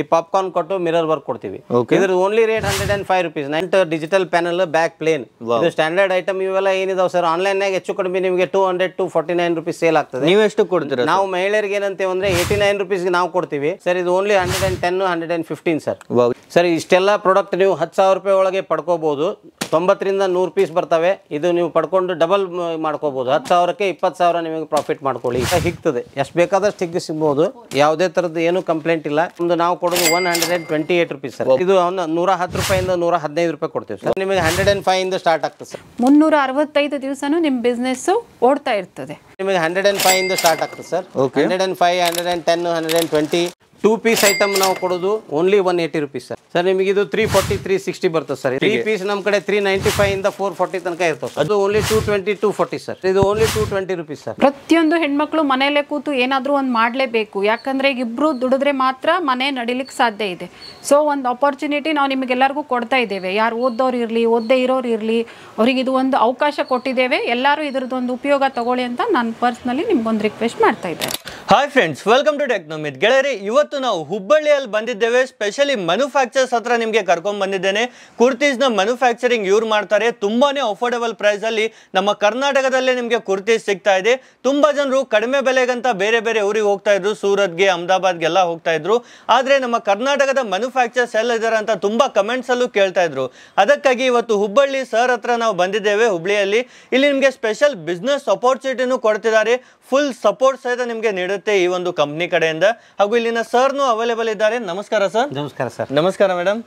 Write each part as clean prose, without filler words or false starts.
ಈ ಪಾಪ್ಕಾರ್ನ್ ಕೊಟ್ಟು mirror work ಕೊಡ್ತೀವಿ. ಇದ್ರ only rate 105 rupees. Night digital panel back plain. ಇದು ಸ್ಟ್ಯಾಂಡರ್ಡ್ ಐಟಮ್ ಇವೆಲ್ಲ ಏನಿದಾವೆ ಸರ್ ಆನ್ಲೈನ್ ನಾಗ ಹೆಚ್ಚು ಕಡಿಮೆ ನಿಮಗೆ 200 to 49 rupees ಸೇಲ್ ಆಗ್ತದೆ. ನೀವು ಎಷ್ಟು ಕೊಡ್ತೀರಾ? ನಾವು ಮಹಿಳೆಯರಿಗೆ ಏನಂತೇವೆ ಅಂದ್ರೆ 89 rupees ನಾವು ಕೊಡ್ತೀವಿ ಸರ್. ಇದು ಓನ್ಲಿ 110 115 ಸರ್. ಸರ್ ಇಷ್ಟೆಲ್ಲ ಪ್ರಾಡಕ್ಟ್ ನೀವು 10,000 ರೂಪಾಯಿ ಒಳಗೆ ಪಡ್ಕೋಬಹುದು. 90 ರಿಂದ 100 ಪೀಸ್ ಬರ್ತವೆ. ಇದು ನೀವು ಪಡ್ಕೊಂಡು ಡಬಲ್ ಮಾಡ್ಕೋಬಹುದು. 10,000ಕ್ಕೆ 20,000 ನಿಮಗೆ ಪ್ರಾಫಿಟ್ ಮಾಡ್ಕೊಳ್ಳಿ. ಹಿಗ್ತದೆ ಎಷ್ಟು ಬೇಕಾದಷ್ಟು ಹಿಗ್ಗಿ ಸಿಗ್ಬಹುದು. ಯಾವುದೇ ತರದ್ದು ಏನು ಕಂಪ್ಲೇಂಟ್ ಇಲ್ಲ. ಒಂದು ನಾವು ಕೊಡೋದು 128 rupees ಸರ್. ಇದು 110 ರೂಪಾಯಿಂದ 115 ರೂಪಾಯಿ ಕೊಡ್ತೀವಿ ಸರ್. ನಿಮಗೆ 105 ಇಂದ ಸ್ಟಾರ್ಟ್ ಆಗ್ತದೆ ಸರ್. 365 ದಿವಸನೂ ನಿಮ್ಮ ಬಿಸ್ನೆಸ್ ಓಡ್ತಾ ಇರ್ತದೆ. ನಿಮಗೆ 105 ಇಂದ ಸ್ಟಾರ್ಟ್ ಆಗ್ತದೆ ಸರ್. 105 110 120 2 ಪೀಸ್ ಐಟಮ್ ನಾವು ಕೊಡೋದು ಓನ್ಲಿ 180 rupees ಸರ್. ಸರ್ ನಿಮಗೆ ಇದು 340 360 ಬರ್ತದೆ ಸರ್. 3 ಪೀಸ್ ನಮ್ಮ ಕಡೆ 395 ಇಂದ 440 ತನಕ ಇರ್ತದೆ ಸರ್. ಅದು ಓನ್ಲಿ 220 240 ಸರ್. ಇದು ಓನ್ಲಿ 220 rupees ಸರ್. ಪ್ರತಿಯೊಂದು ಹೆಣ್ಮಕ್ಳು ಮನೆಯಲ್ಲೇ ಕೂತು ಏನಾದರೂ ಒಂದು ಮಾಡಲೇಬೇಕು. ಯಾಕಂದ್ರೆ ಈಗ ಇಬ್ರು ದುಡಿದ್ರೆ ಮಾತ್ರ ಮನೆ ನಡಿಲಿಕ್ಕೆ ಸಾಧ್ಯ ಇದೆ. ಸೊ ಒಂದು ಆಪರ್ಚುನಿಟಿ ನಾವು ನಿಮಗೆಲ್ಲರಿಗೂ ಕೊಡ್ತಾ ಇದ್ದೇವೆ. ಯಾರು ಓದೋರು ಇರಲಿ ಓದದೇ ಇರೋರು ಇರಲಿ ಅವ್ರಿಗೆ ಇದು ಒಂದು ಅವಕಾಶ ಕೊಟ್ಟಿದ್ದೇವೆ. ಎಲ್ಲರೂ ಇದ್ರದ್ದೊಂದು ಉಪಯೋಗ ತಗೊಳ್ಳಿ ಅಂತ ನಾನು ಪರ್ಸ್ನಲಿ ನಿಮ್ಗೊಂದು ರಿಕ್ವೆಸ್ಟ್ ಮಾಡ್ತಾ ಇದ್ದೇನೆ. Hi friends, welcome to ಟೆಕ್ನೋಮಿತ್. ಗೆಳೆಯರಿ, ಇವತ್ತು ನಾವು ಹುಬ್ಬಳ್ಳಿಯಲ್ಲಿ ಬಂದಿದ್ದೇವೆ. ಸ್ಪೆಷಲಿ ಮ್ಯಾನುಫ್ಯಾಕ್ಚರ್ಸ್ ಹತ್ರ ನಿಮಗೆ ಕರ್ಕೊಂಡು ಬಂದಿದ್ದೇನೆ. ಕುರ್ತೀಸ್ನ ಮ್ಯಾನುಫ್ಯಾಕ್ಚರಿಂಗ್ ಇವ್ರು ಮಾಡ್ತಾರೆ. ತುಂಬಾನೇ ಅಫೋರ್ಡೆಬಲ್ ಪ್ರೈಸ್ ಅಲ್ಲಿ ನಮ್ಮ ಕರ್ನಾಟಕದಲ್ಲೇ ನಿಮಗೆ ಕುರ್ತೀಸ್ ಸಿಗ್ತಾ ಇದೆ. ತುಂಬಾ ಜನರು ಕಡಿಮೆ ಬೆಲೆಗಂತ ಬೇರೆ ಬೇರೆ ಊರಿಗೆ ಹೋಗ್ತಾ ಇದ್ರು, ಸೂರತ್ಗೆ ಅಹಮದಾಬಾದ್ಗೆಲ್ಲ ಹೋಗ್ತಾ ಇದ್ರು. ಆದ್ರೆ ನಮ್ಮ ಕರ್ನಾಟಕದ ಮ್ಯಾನುಫ್ಯಾಕ್ಚರ್ಸ್ ಎಲ್ಲ ಇದ್ದಾರೆ ಅಂತ ತುಂಬಾ ಕಮೆಂಟ್ಸ್ ಅಲ್ಲೂ ಕೇಳ್ತಾ ಇದ್ರು. ಅದಕ್ಕಾಗಿ ಇವತ್ತು ಹುಬ್ಬಳ್ಳಿ ಸರ್ ಹತ್ರ ನಾವು ಬಂದಿದ್ದೇವೆ. ಹುಬ್ಬಳ್ಳಿಯಲ್ಲಿ ಇಲ್ಲಿ ನಿಮಗೆ ಸ್ಪೆಷಲ್ ಬಿಸ್ನೆಸ್ ಅಪರ್ಚುನಿಟಿನೂ ಕೊಡ್ತಿದ್ದಾರೆ. ಫುಲ್ ಸಪೋರ್ಟ್ ಸಹಿತ ನಿಮಗೆ ನೀಡುತ್ತೆ ಈ ಒಂದು ಕಂಪ್ನಿ ಕಡೆಯಿಂದ. ಹಾಗೂ ಇಲ್ಲಿನ ಸರ್ನು ಅವೈಲೇಬಲ್ ಇದ್ದಾರೆ. ನಮಸ್ಕಾರ ಸರ್. ನಮಸ್ಕಾರ ಸರ್. ನಮಸ್ಕಾರ ಮೇಡಮ್.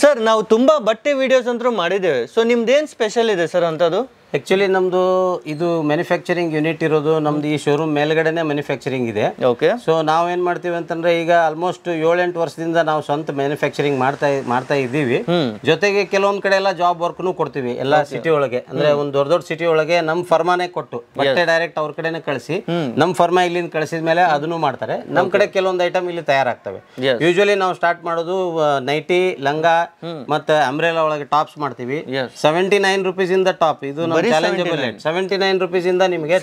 ಸರ್, ನಾವು ತುಂಬಾ ಬಟ್ಟೆ ವಿಡಿಯೋಸ್ ಅಂತೂ ಮಾಡಿದ್ದೇವೆ. ಸೊ ನಿಮ್ದೇನ್ ಸ್ಪೆಷಲ್ ಇದೆ ಸರ್ ಅಂತದ್ದು? ಆಕ್ಚುಲಿ ನಮ್ದು ಇದು ಮ್ಯಾನುಫ್ಯಾಕ್ಚರಿಂಗ್ ಯೂನಿಟ್ ಇರೋದು ನಮ್ದು ಈ ಶೋರೂಮ್ ಮೇಲ್ಗಡೆನೆ ಮ್ಯಾನುಫ್ಯಾಕ್ಚರಿಂಗ್ ಇದೆ. ಓಕೆ. ಸೊ ನಾವೇನ್ ಮಾಡ್ತೀವಿ ಅಂತಂದ್ರೆ ಈಗ ಆಲ್ಮೋಸ್ಟ್ 7-8 ವರ್ಷದಿಂದ ನಾವು ಸ್ವಂತ ಮ್ಯಾನುಫ್ಯಾಕ್ಚರಿಂಗ್ ಮಾಡ್ತಾ ಇದ್ದೀವಿ. ಜೊತೆಗೆ ಕೆಲವೊಂದ್ ಕಡೆ ಎಲ್ಲ ಜಾಬ್ ವರ್ಕ್ನು ಕೊಡ್ತೀವಿ ಎಲ್ಲ ಸಿಟಿ ಒಳಗೆ. ಅಂದ್ರೆ ಒಂದು ದೊಡ್ಡ ಸಿಟಿ ಒಳಗೆ ನಮ್ ಫರ್ಮಾನೇ ಕೊಟ್ಟು ಬಟ್ಟೆ ಡೈರೆಕ್ಟ್ ಅವ್ರ ಕಡೆನೆ ಕಳಿಸಿ ನಮ್ ಫರ್ಮಾ ಇಲ್ಲಿಂದ ಕಳಿಸಿದ ಮೇಲೆ ಅದನ್ನು ಮಾಡ್ತಾರೆ. ನಮ್ ಕಡೆ ಕೆಲವೊಂದು ಐಟಮ್ ಇಲ್ಲಿ ತಯಾರಾಗ್ತವೆ. ಯೂಶುವಲಿ ನಾವು ಸ್ಟಾರ್ಟ್ ಮಾಡೋದು ನೈಟಿ, ಲಂಗ ಮತ್ತೆ ಅಂಬ್ರೆಲಾ ಒಳಗೆ ಟಾಪ್ಸ್ ಮಾಡ್ತೀವಿ. 79 rupees ಇಂದ ಟಾಪ್. ಇದು ಚಾಲೆಂಜಬಲ್ ರೇಟ್. 79 rupees ಇಂದ ನಿಮಗೆ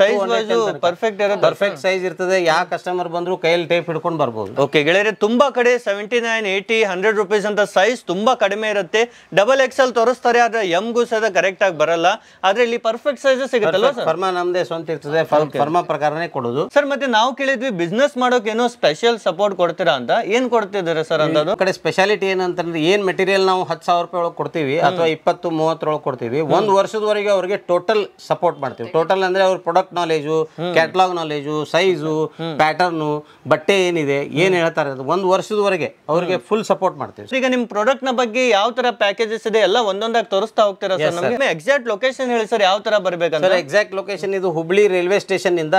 ಪರ್ಫೆಕ್ಟ್ ಸೈಜ್ ಇರ್ತದೆ. ಯಾವ ಕಸ್ಟಮರ್ ಬಂದ್ರು ಕೈಯಲ್ಲಿ ಟೇಪ್ ಹಿಡ್ಕೊಂಡು ಬರ್ಬೋದು. ಓಕೆ ಗೆಳೆಯರೆ, ತುಂಬಾ ಕಡೆ 79 80 100 rupees ಅಂತ ಸೈಜ್ ತುಂಬಾ ಕಡಿಮೆ ಇರುತ್ತೆ. ಡಬಲ್ XL ತೋರಿಸ್ತಾರೆ, ಆದ್ರೆ ಎಮ್ಗೂ ಸಹ ಕರೆಕ್ಟ್ ಆಗಿ ಬರಲ್ಲ. ಆದ್ರೆ ಇಲ್ಲಿ ಪರ್ಫೆಕ್ಟ್ ಸೈಜ್ ಸಿಗುತ್ತಲ್ಲ ಸರ್? ಫರ್ಮಾ ನಮ್ದೇ ಸ್ವಂತ ಇರ್ತದೆ. ಫರ್ಮಾ ಪ್ರಕಾರನೇ ಕೊಡೋದು ಸರ್. ಮತ್ತೆ ನಾವು ಕೇಳಿದ್ವಿ ಬಿಸ್ನೆಸ್ ಮಾಡೋಕೆ ಏನೋ ಸ್ಪೆಷಲ್ ಸಪೋರ್ಟ್ ಕೊಡ್ತೀರಾ ಅಂತ. ಏನ್ ಕೊಡ್ತಿದ್ದಾರೆ ಸರ್ ಅಂತದ್ದು? ಕಡೆ ಸ್ಪೆಷಾಲಿಟಿ ಏನಂತಂದ್ರೆ ಏನ್ ಮೆಟೀರಿಯಲ್ ನಾವು 10,000 ರೂಪಾಯಿ ಒಳಗೆ ಕೊಡ್ತೀವಿ ಅಥವಾ 20-30 ಒಳಗೆ ಕೊಡ್ತೀವಿ. 1 ವರ್ಷದವರೆಗೆ ಅವ್ರಿಗೆ ಟೋಟಲ್ ಸಪೋರ್ಟ್ ಮಾಡ್ತೀವಿ. ಟೋಟಲ್ ಅಂದ್ರೆ ಅವ್ರ product knowledge, catalogue knowledge, size, pattern, ಬಟ್ಟೆ ಏನಿದೆ ಏನ್ ಹೇಳ್ತಾರೆ ಅದು 1 ವರ್ಷದವರೆಗೆ ಅವ್ರಿಗೆ ಫುಲ್ ಸಪೋರ್ಟ್ ಮಾಡ್ತೀವಿ. ಈಗ ನಿಮ್ ಪ್ರಾಡಕ್ಟ್ ನ ಬಗ್ಗೆ ಯಾವ ತರ ಪ್ಯಾಕೇಜಸ್ ಇದೆ ಎಲ್ಲ ಒಂದೊಂದಾಗಿ ತೋರಿಸ್ತಾ ಹೋಗ್ತೀರಾ ಸರ್ ನಮಗೆ? ಎಕ್ಸಾಕ್ಟ್ ಲೊಕೇಶನ್ ಹೇಳಿ ಸರ್, ಯಾವ ತರ ಬರ್ಬೇಕಂತ? ಎಕ್ಸಾಕ್ಟ್ ಲೊಕೇಶನ್ ಇದು ಹುಬ್ಳಿ ರೈಲ್ವೆ ಸ್ಟೇಷನ್ ಇಂದ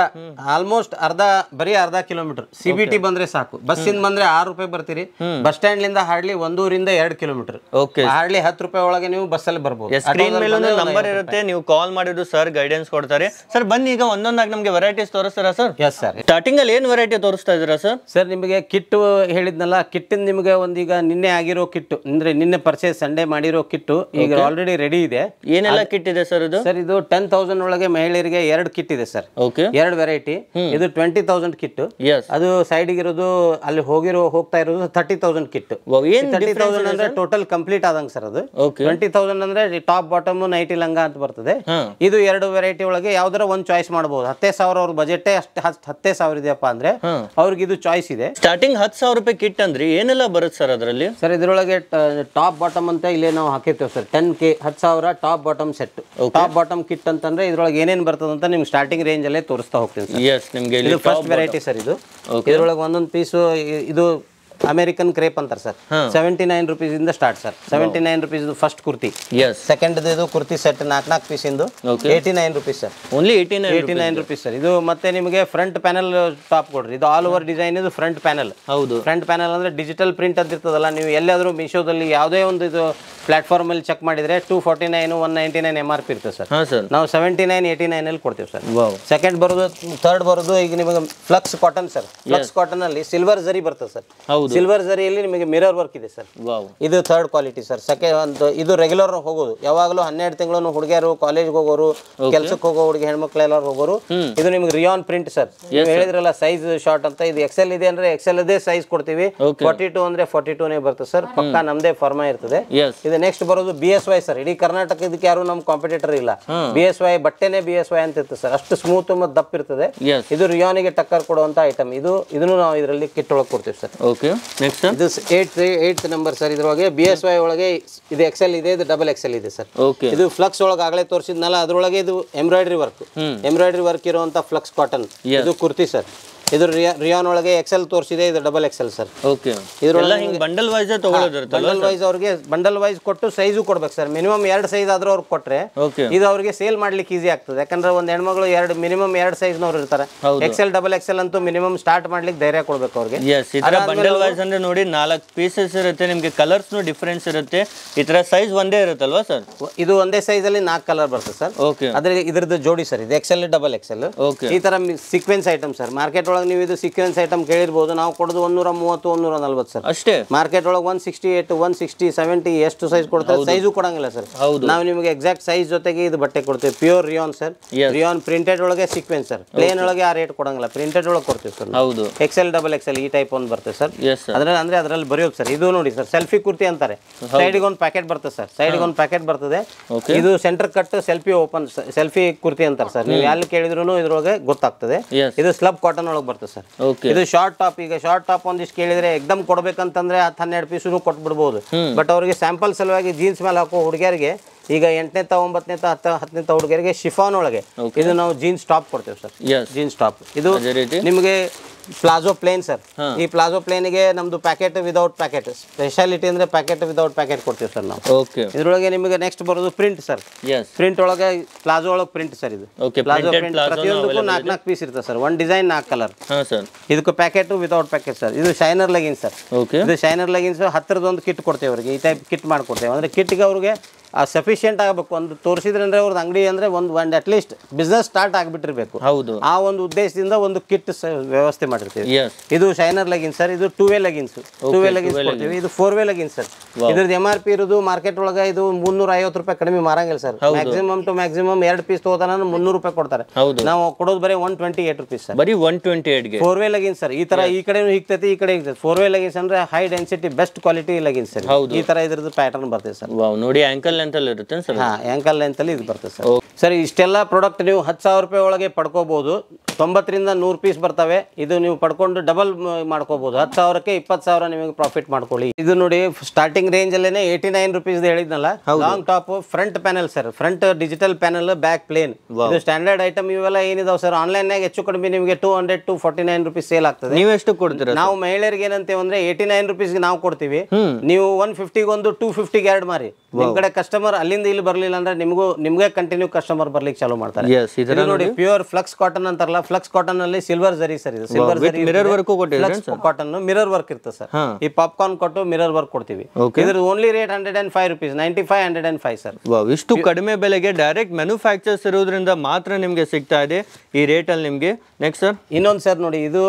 ಆಲ್ಮೋಸ್ಟ್ ಬರೀ ಅರ್ಧ ಕಿಲೋಮೀಟರ್. CBT ಬಂದ್ರೆ ಸಾಕು. ಬಸ್ ಇಂದ ಬಂದ್ರೆ 6 ರೂಪಾಯಿ ಬರ್ತೀರಿ. ಬಸ್ ಸ್ಟ್ಯಾಂಡ್ ಲಿಂದ ಹಾರ್ಡ್ಲಿ 1 ರಿಂದ 2 ಕಿಲೋಮೀಟರ್. ಹಾರ್ಡ್ಲಿ 10 ರೂಪಾಯಿ ಒಳಗೆ ನೀವು ಬಸ್ ಅಲ್ಲಿ ಬರ್ಬೋದು. ಸ್ಕ್ರೀನ್ ಮೇಲೆ ನಂಬರ್ ಇರುತ್ತೆ, ನೀವು ಕಾಲ್ ಮಾಡಿದ್ರು ಸರ್ ಗೈಡೆನ್ಸ್ ಕೊಡ್ತಾರೆ. ಸರ್ ಬನ್ನಿ, ಈಗ ಒಂದೊಂದಾಗಿ ನಮಗೆ ವೆರೈಟೀಸ್ ತೋರಿಸ್ತಾರಾ ಸರ್? Yes sir. ಸ್ಟಾರ್ಟಿಂಗ್ ಅಲ್ಲಿ ಏನ್ ವೆರೈಟಿ ತೋರಿಸ್ತಾ ಇದ್ದೀರಾ ಸರ್? ಸರ್ ನಿಮಗೆ ಕಿಟ್ ಹೇಳಿದ್ನಲ್ಲ, ಕಿಟ್ ನಿಮಗೆ ಒಂದೀಗ ನಿನ್ನೆ ಆಗಿರೋ ಕಿಟ್ ಅಂದ್ರೆ ನಿನ್ನೆ ಪರ್ಚೇಸ್ ಸಂಡೇ ಮಾಡಿರೋ ಕಿಟ್ ಈಗ ಆಲ್ರೆಡಿ ರೆಡಿ ಇದೆ. ಏನೆಲ್ಲ ಕಿಟ್ ಇದೆ ಸರ್ ಇದು? ಸರ್ ಇದು 10,000 ಒಳಗೆ ಮಹಿಳೆಯರಿಗೆ 2 ಕಿಟ್ ಇದೆ ಸರ್. ಓಕೆ. 2 ವೆರೈಟಿ. ಇದು 20,000 ಕಿಟ್. ಅದು ಸೈಡ್ ಇರೋದು ಅಲ್ಲಿ ಹೋಗ್ತಾ ಇರೋದು 30,000 ಕಿಟ್. 30,000 ಅಂದ್ರೆ ಟೋಟಲ್ ಕಂಪ್ಲೀಟ್ ಆದಂಗೆ ಸರ್. ಅದು 20,000 ಅಂದ್ರೆ ಟಾಪ್ ಬಾಟಮ್ ನೈಟಿ ಲಂಗ ಅಂತ ಬರ್ತದೆ. ಇದು 2 ವೆರೈಟಿ ಒಳಗೆ ಯಾವ್ದಾರ ಒಂದ್ ಚಾಯ್ಸ್ ಮಾಡಬಹುದು. 10,000 ಅವ್ರ ಬಜೆಟ್ 10,000 ಇದೆಯಪ್ಪ ಅಂದ್ರೆ ಅವ್ರಿಗೆ ಇದು ಚಾಯ್ಸ್ ಇದೆ. ಸ್ಟಾರ್ಟಿಂಗ್ 10,000 ರೂಪಾಯಿ ಕಿಟ್ ಅಂದ್ರೆ ಏನೆಲ್ಲ ಬರುತ್ತೆ ಸರ್ ಅದರಲ್ಲಿ? ಸರ್ ಇದ್ರೊಳಗೆ ಟಾಪ್ ಬಾಟಮ್ ಅಂತ ಇಲ್ಲಿ ನಾವು ಹಾಕಿರ್ತೇವೆ sir. 10,000 top bottom set. Top bottom kit ಅಂತಂದ್ರೆ ಇದ್ರೊಳಗೆ ಏನೇನ್ ಬರ್ತದೆ ಅಂತ ನಿಮ್ಗೆ ಸ್ಟಾರ್ಟಿಂಗ್ ರೇಂಜ್ ಅಲ್ಲೇ ತೋರಿಸ್ತಾ ಹೋಗ್ತೀನಿ. ಇದು ಫಸ್ಟ್ ವೆರೈಟಿ ಸರ್. ಇದು ಇದ್ರೊಳಗೆ ಒಂದೊಂದು ಪೀಸು ಇದು ಅಮೆರಿಕನ್ ಕ್ರೇಪ್ ಅಂತಾರೆ ಸರ್. 79 rupees ಇಂದ start sir. 79 rupees first kurti. Second ಇದು ಕುರ್ತಿ ಸೆಟ್ 4 ಪೀಸ್ ಇಂದು 89 rupees sir. Only 89 rupees sir. ಇದು ಮತ್ತೆ ನಿಮಗೆ ಫ್ರಂಟ್ ಪ್ಯಾನಲ್ ಟಾಪ್ ಕೊಡ್ರಿ. ಇದು ಆಲ್ ಓವರ್ ಡಿಸೈನ್. ಇದು ಫ್ರಂಟ್ ಪ್ಯಾನಲ್. ಹೌದು. ಫ್ರಂಟ್ ಪ್ಯಾನಲ್ ಅಂದ್ರೆ ಡಿಜಿಟಲ್ ಪ್ರಿಂಟ್ ಅಂತ ಇರ್ತದಲ್ಲ. ನೀವು ಎಲ್ಲಾದ್ರೂ ಮೀಶೋದಲ್ಲಿ ಯಾವುದೇ ಒಂದು ಇದು ಪ್ಲಾಟ್ಫಾರ್ಮ್ ಅಲ್ಲಿ ಚೆಕ್ ಮಾಡಿದ್ರೆ 249 199 MRP ಇರ್ತದೆ ಸರ್. ಹಾಂ ಸರ್. ನಾವು 79 89 ಅಲ್ಲಿ ಕೊಡ್ತೀವಿ ಸರ್. ವಾವ್. ಸೆಕೆಂಡ್ ಬರೋದು ಥರ್ಡ್ ಬರೋದು ಈಗ ನಿಮಗೆ flux cotton sir. Flux cotton ಅಲ್ಲಿ ಸಿಲ್ವರ್ ಜರಿ ಬರ್ತದೆ ಸರ್. ಹೌದು. ಸಿಲ್ವರ್ ಜರಿಯಲ್ಲಿ ನಿಮಗೆ ಮಿರರ್ ವರ್ಕ್ ಇದೆ ಸರ್. ವಾವ್. ಇದು ಥರ್ಡ್ ಕ್ವಾಲಿಟಿ ಸರ್. ಸೆಕೆಂಡ್ ಇದು ರೆಗ್ಯುಲರ್ ಹೋಗೋದು, ಯಾವಾಗಲೂ 12 ತಿಂಗಳು ಹುಡುಗಿಯರು ಕಾಲೇಜ್ಗೆ ಹೋಗೋರು, ಕೆಲ್ಸಕ್ಕೆ ಹೋಗೋ ಹುಡುಗಿ ಹೆಣ್ಮಕ್ಳು ಎಲ್ಲರೂ ಹೋಗೋರು. ಇದು ನಿಮ್ಗೆ ರಿಯಾನ್ ಪ್ರಿಂಟ್ ಸರ್. ಹೇಳಿದ್ರಲ್ಲ ಸೈಜ್ ಶಾರ್ಟ್ ಅಂತ, ಇದು ಎಕ್ಸೆಲ್ ಇದೆ ಅಂದ್ರೆ ಎಕ್ಸೆಲ್ ಅದೇ ಸೈಜ್ ಕೊಡ್ತೀವಿ. 42 ಅಂದ್ರೆ 42ನೇ ಬರ್ತದೆ ಸರ್. ಪಕ್ಕಾ ನಮ್ದೇ ಫಾರ್ಮಾ ಇರ್ತದೆ. ಇದು ನೆಕ್ಸ್ಟ್ ಬರೋದು BSY ಸರ್. ಇಡೀ ಕರ್ನಾಟಕ ಇದಕ್ಕೆ ಯಾರು ನಮ್ ಕಾಂಪಿಟೇಟರ್ ಇಲ್ಲ. BSY ಬಟ್ಟೆನೇ BSY ಅಂತ ಇರ್ತದೆ ಸರ್. ಅಷ್ಟು ಸ್ಮೂತ್ ಮತ್ತು ದಪ್ಪ ಇರ್ತದೆ. ಇದು ರಿಯಾನಿಗೆ ಟಕ್ಕರ್ ಕೊಡುವಂತ ಐಟಮ್. ಇದನ್ನು ನಾವು ಇದರಲ್ಲಿ ಕಿಟ್ ಒಳಗೆ ಕೊಡ್ತೀವಿ ಸರ್. ಓಕೆ. ನೆಕ್ಸ್ಟ್ ಇದು 8th ನಂಬರ್ ಸರ್. ಇದ್ರೊಳಗೆ BSY ಒಳಗೆ ಇದು ಎಕ್ಸೆಲ್ ಇದೆ, ಇದು ಡಬಲ್ ಎಕ್ಸೆಲ್ ಇದೆ ಸರ್. ಇದು ಫ್ಲಕ್ಸ್ ಒಳಗೆ ಆಗಲೇ ತೋರಿಸಿದ್ನಲ್ಲ, ಅದ್ರೊಳಗೆ ಇದು ಎಂಬ್ರಾಯ್ಡ್ರಿ ವರ್ಕ್ ಇರುವಂತ ಫ್ಲಕ್ಸ್ ಕಾಟನ್. ಇದು ಕುರ್ತಿ ಸರ್. ಇದು ರಿಯಾನ್ ಒಳಗೆ ಎಕ್ಸೆಲ್ ತೋರಿಸಿದೆ, ಇದು ಡಬಲ್ ಎಕ್ಸೆಲ್ ಸರ್. ಓಕೆ. ಇದರೊಳಗೆ ಬಂಡಲ್ ವೈಸ್ ತಗೊಳ್ಳೋದಿರುತ್ತೆ. ಬಂಡಲ್ ವೈಸ್ ಅವ್ರಿಗೆ ಬಂಡಲ್ ವೈಸ್ ಕೊಟ್ಟು ಸೈಜು ಕೊಡ್ಬೇಕು ಸರ್. ಮಿನಿಮಮ್ 2 ಸೈಜ್ ಆದ್ರೂ ಅವ್ರಿಗೆ ಕೊಟ್ರೆ ಇದು ಅವ್ರಿಗೆ ಸೇಲ್ ಮಾಡ್ಲಿಕ್ಕೆ ಈಸಿ ಆಗ್ತದೆ. ಯಾಕಂದ್ರೆ ಒಂದ್ ಹೆಣ್ಮಗಳು ಮಿನಿಮಮ್ 2 ಸೈಜ್ನವ್ರು ಇರ್ತಾರೆ. ಎಕ್ಸೆಲ್ ಡಬಲ್ ಎಕ್ಸೆಲ್ ಅಂತೂ ಮಿನಿಮಮ್ ಸ್ಟಾರ್ಟ್ ಮಾಡ್ಲಿಕ್ಕೆ ಧೈರ್ಯ ಕೊಡ್ಬೇಕು ಅವ್ರಿಗೆ. ಬಂಡಲ್ ವೈಸ್ ಅಂದ್ರೆ ನೋಡಿ 4 ಪೀಸಸ್ ಇರುತ್ತೆ, ನಿಮ್ಗೆ ಕಲರ್ಸ್ ಡಿಫರೆನ್ಸ್ ಇರುತ್ತೆ. ಈ ತರ ಸೈಜ್ ಒಂದೇ ಇರುತ್ತಲ್ವಾ ಸರ್? ಇದು ಒಂದೇ ಸೈಜ್ ಅಲ್ಲಿ 4 ಕಲರ್ ಬರ್ತದೆ ಸರ್. ಓಕೆ. ಅದ್ರ ಇದ್ರದ್ದು ಜೋಡಿ ಸರ್. ಇದು ಎಕ್ಸೆಲ್ ಡಬಲ್ ಎಕ್ಸೆಲ್. ಈ ತರ ಸೀಕ್ವೆನ್ಸ್ ಐಟಮ್ ಸರ್. ಮಾರ್ಕೆಟ್ ಒಳಗೆ ನೀವು ಇದು ಸೀಕ್ವೆನ್ಸ್ ಐಟಮ್ ಕೇಳಿರ್ಬೋದು. ನಾವು ಕೊಡೋದು 130 140 ಸರ್ ಅಷ್ಟೇ. ಮಾರ್ಕೆಟ್ ಒಳಗೆ 168 160 70 ಎಷ್ಟು ಸೈಜ್ ಕೊಡ್ತಾರೆ, ಸೈಜು ಕೊಡಂಗಿಲ್ಲ ಸರ್. ನಾವು ನಿಮಗೆ ಎಕ್ಸಾಕ್ಟ್ ಸೈಜ್ ಜೊತೆಗೆ ಇದು ಬಟ್ಟೆ ಕೊಡ್ತೀವಿ. Pure rayon sir. Rayon printed ಒಳಗೆ ಸೀಕ್ವೆನ್ಸ್ ಸರ್. ಪ್ಲೇನ್ ಒಳಗೆ ಆ ರೇಟ್ ಕೊಡಂಗಿಲ್ಲ, ಪ್ರಿಂಟೆಡ್ ಒಳಗೆ ಕೊಡ್ತೀವಿ ಸರ್. ಹೌದು. ಎಕ್ಸೆಲ್ ಡಬಲ್ ಎಕ್ಸೆಲ್ ಈ ಟೈಪ್ ಒಂದು ಬರ್ತದೆ ಸರ್. ಅದ್ರಲ್ಲಿ ಬರೆಯೋದು ಸರ್. ಇದು ನೋಡಿ ಸರ್, ಸೆಲ್ಫಿ ಕುರ್ತಿ ಅಂತಾರೆ. ಸೈಡಿಗೆ ಒಂದು ಪ್ಯಾಕೆಟ್ ಬರ್ತದೆ ಸರ್. ಸೈಡಿಗೆ ಒಂದು ಪ್ಯಾಕೆಟ್ ಬರ್ತದೆ. ಇದು centre cut selfie open selfie kurti ಅಂತಾರೆ ಸರ್. ನೀವು ಎಲ್ಲಿ ಕೇಳಿದ್ರು ಇದ್ರೊಳಗೆ ಗೊತ್ತಾಗ್ತದೆ. ಇದು ಸ್ಲಬ್ ಕಾಟನ್ ಒಳಗೆ ಬರ್ತದೆ ಸರ್. ಇದು ಶಾರ್ಟ್ ಟಾಪ್. ಈಗ ಶಾರ್ಟ್ ಟಾಪ್ ಒಂದಿಷ್ಟು ಕೇಳಿದ್ರೆ ಎಕ್ದಮ್ ಕೊಡ್ಬೇಕಂತಂದ್ರೆ 10-12 ಪೀಸು ಕೊಟ್ಬಿಡ್ಬೋದು. ಬಟ್ ಅವ್ರಿಗೆ ಸ್ಯಾಂಪಲ್ ಸಲುವಾಗಿ ಜೀನ್ಸ್ ಮೇಲೆ ಹಾಕೋ ಹುಡುಗಿಯರಿಗೆ ಈಗ 8ನೇ 9ನೇ 10ನೇ ಹುಡುಗಿಯರಿಗೆ ಶಿಫಾನ್ ಒಳಗೆ ಇದು ನಾವು ಜೀನ್ಸ್ ಟಾಪ್ ಕೊಡ್ತೇವೆ ಸರ್. ಜೀನ್ಸ್ ಟಾಪ್ ಇದು ನಿಮಗೆ ಪ್ಲಾಜೋ ಪ್ಲೇನ್ ಸರ್. ಈ ಪ್ಲಾಜೋ ಪ್ಲೇನ್ಗೆ ನಮ್ದು ಪ್ಯಾಕೆಟ್ ವಿದೌಟ್ ಪ್ಯಾಕೆಟ್ ಸ್ಪೆಷಾಲಿಟಿ ಅಂದ್ರೆ ಪ್ಯಾಕೆಟ್ ವಿದೌಟ್ ಪ್ಯಾಕೆಟ್ ಕೊಡ್ತೀವಿ ಸರ್ ನಾವು. ಇದ್ರೊಳಗೆ ನಿಮಗೆ ನೆಕ್ಸ್ಟ್ ಬರೋದು ಪ್ರಿಂಟ್ ಸರ್. ಪ್ರಿಂಟ್ ಒಳಗೆ ಪ್ಲಾಜೋ ಒಳಗೆ ಪ್ರಿಂಟ್ ಸರ್. ಇದು ಪ್ಲಾಜೋ ಪ್ರಿಂಟ್ ಪ್ರತಿಯೊಂದಕ್ಕೂ 4 ಪೀಸ್ ಇರ್ತದೆ ಸರ್. ಒಂದು ಡಿಸೈನ್ 4 ಕಲರ್. ಇದಕ್ಕೂ ಪ್ಯಾಕೆಟ್ ವಿದೌಟ್ ಪ್ಯಾಕೆಟ್ ಸರ್. ಇದು ಶೈನರ್ ಲೆಗಿನ್ಸ್ ಸರ್. ಇದು ಶೈನರ್ ಲೆಗಿನ್ಸ್ 10ರದೊಂದು ಕಿಟ್ ಕೊಡ್ತೇವೆ ಅವ್ರಿಗೆ. ಈ ಟೈಪ್ ಕಿಟ್ ಮಾಡ್ಕೊಡ್ತೇವೆ. ಅಂದ್ರೆ ಕಿಟ್ಗೆ ಅವ್ರಿಗೆ ಸಫಿಷಿಯಂಟ್ ಆಗಬೇಕು. ಒಂದು ತೋರಿಸಿದ್ರೆ ಅಂದ್ರೆ ಅವ್ರದ್ದು ಅಂಗಡಿ ಅಂದ್ರೆ ಒಂದು ಅಟ್ಲೀಸ್ಟ್ ಬಿಸ್ನೆಸ್ ಸ್ಟಾರ್ಟ್ ಆಗಿಬಿಟ್ಟಿರ್ಬೇಕು. ಆ ಒಂದು ಉದ್ದೇಶದಿಂದ ಒಂದು ಕಿಟ್ ವ್ಯವಸ್ಥೆ ಮಾಡಿರ್ತೀವಿ. ಇದು ಶೈನರ್ ಲೆಗಿನ್ಸ್ ಸರ್. ಇದು 2 ವೇ ಲೆಗಿನ್ಸ್. 2 ವೇ ಲೆಗಿನ್ಸ್ ಕೊಡ್ತೀವಿ. ಇದು 4 ವೇ ಲೆಗಿನ್ಸ್ ಸರ್. ಇದ್ರದ್ದು MRP ಇರೋದು ಮಾರ್ಕೆಟ್ ಒಳಗೆ ಇದು 350 ರೂಪಾಯಿ ಕಡಿಮೆ ಮಾರಂಗಿಲ್ಲ sir. Maximum to maximum 2 piece ತಗೋತಾನ 300 ರೂಪಾಯಿ ಕೊಡ್ತಾರೆ. ನಾವು ಕೊಡೋದು ಬರೀ 128 ರೂಪೀಸ್ ಸರ್. ಬರೀ 128 4 ವೇ ಲೆಗಿನ್ಸ್ ಸರ್. ಈ ತರ ಈ ಕಡೆನೂ ಹಿಗ್ತೈತಿ, ಈ ಕಡೆ ಹಿಗ್ತೈತಿ. 4 ವೇ ಲೆಗಿನ್ಸ್ ಅಂದ್ರೆ high density best quality leggings sir. ಈ ತರ ಇದ್ರದ್ದು ಪ್ಯಾಟರ್ನ್ ಬರ್ತದೆ ಸರ್. ನೋಡಿ ಆಂಕಲ್ ಲೆಂತ್ ಅಲ್ಲಿ ಇರುತ್ತೆ ಸರ್. ಆಂಕಲ್ ಲೆಂತ್ ಅಲ್ಲಿ ಇದು ಬರ್ತದೆ ಸರ್. ಸರ್ ಇಷ್ಟೆಲ್ಲ ಪ್ರಾಡಕ್ಟ್ ನೀವು 10,000 ರೂಪಾಯಿ ಒಳಗೆ ಪಡ್ಕೋಬಹುದು. 90ರಿಂದ 100 ಪೀಸ್ ಬರ್ತವೆ. ಇದು ನೀವು ಪಡ್ಕೊಂಡು ಡಬಲ್ ಮಾಡ್ಕೋಬಹುದು. 10,000ಕ್ಕೆ 20,000 ನಿಮಗೆ ಪ್ರಾಫಿಟ್ ಮಾಡ್ಕೊಳ್ಳಿ. ಇದು ನೋಡಿ ಸ್ಟಾರ್ಟಿಂಗ್ ರೇಂಜ್ ಅಲ್ಲೇನೆ 89 ರೂಪೀಸ್ ಹೇಳಿದ್ನಲ್ಲ. Long top front panel sir. Front digital panel, back plain. ಇದು ಸ್ಟ್ಯಾಂಡರ್ಡ್ ಐಟಮ್. ಇವೆಲ್ಲ ಏನಿದಾವೆ ಸರ್ ಆನ್ಲೈನ್ ನಾಗ ಹೆಚ್ಚು ಕಡಿಮೆ ನಿಮಗೆ 200 to 49 ರೂಪೀಸ್ ಸೇಲ್ ಆಗ್ತದೆ. ನೀವು ಎಷ್ಟು ಕೊಡ್ತೀರಾ? ನಾವು ಮಹಿಳೆಯರಿಗೆ ಏನಂತೇವೆ ಅಂದ್ರೆ 89 ರೂಪೀಸ್ಗೆ ನಾವು ಕೊಡ್ತೀವಿ. ನೀವು 150ಗೆ ಒಂದು 250ಗೆ ಎರಡು ಮಾರಿ. ನಿಮ್ ಕಡೆ ಕಸ್ಟಮರ್ ಅಲ್ಲಿಂದ ಇಲ್ಲಿ ಬರ್ಲಿಲ್ಲ ಅಂದ್ರೆ ನಿಮ್ಗೆ ಕಂಟಿನ್ಯೂ ಕಸ್ಟಮರ್ ಬರ್ಲಿಕ್ಕೆ ಚಾಲೂ ಮಾಡ್ತಾರೆ. ನೋಡಿ ಪ್ಯೂರ್ ಫ್ಲಕ್ಸ್ ಕಾಟನ್ ಅಂತಾರಲ್ಲ. ಫ್ಲಕ್ಸ್ ಕಾಟನ್ ಅಲ್ಲಿ ಸಿಲ್ವರ್ ಜರಿ ಸರ್. ಇದು ಸಿಲ್ವರ್ ಜರಿ mirror work cotton mirror work ಇರ್ತದೆ ಸರ್. ಈ ಪಾಪ್ಕಾರ್ನ್ ಕೊಟ್ಟು ಮಿರರ್ ವರ್ಕ್ ಕೊಡ್ತೀವಿ. ಇದ್ರ ಓನ್ಲಿ ರೇಟ್ 105 ರೂಪೀಸ್. 95 105 ಸರ್. ಇಷ್ಟು ಕಡಿಮೆ ಬೆಲೆಗೆ ಡೈರೆಕ್ಟ್ ಮ್ಯಾನುಫ್ಯಾಕ್ಚರ್ಸ್ ಇರೋದ್ರಿಂದ ಮಾತ್ರ ನಿಮ್ಗೆ ಸಿಗ್ತಾ ಇದೆ ಈ ರೇಟ್ ಅಲ್ಲಿ ನಿಮ್ಗೆ. ನೆಕ್ಸ್ಟ್ ಸರ್ ಇನ್ನೊಂದು ಸರ್ ನೋಡಿ, ಇದು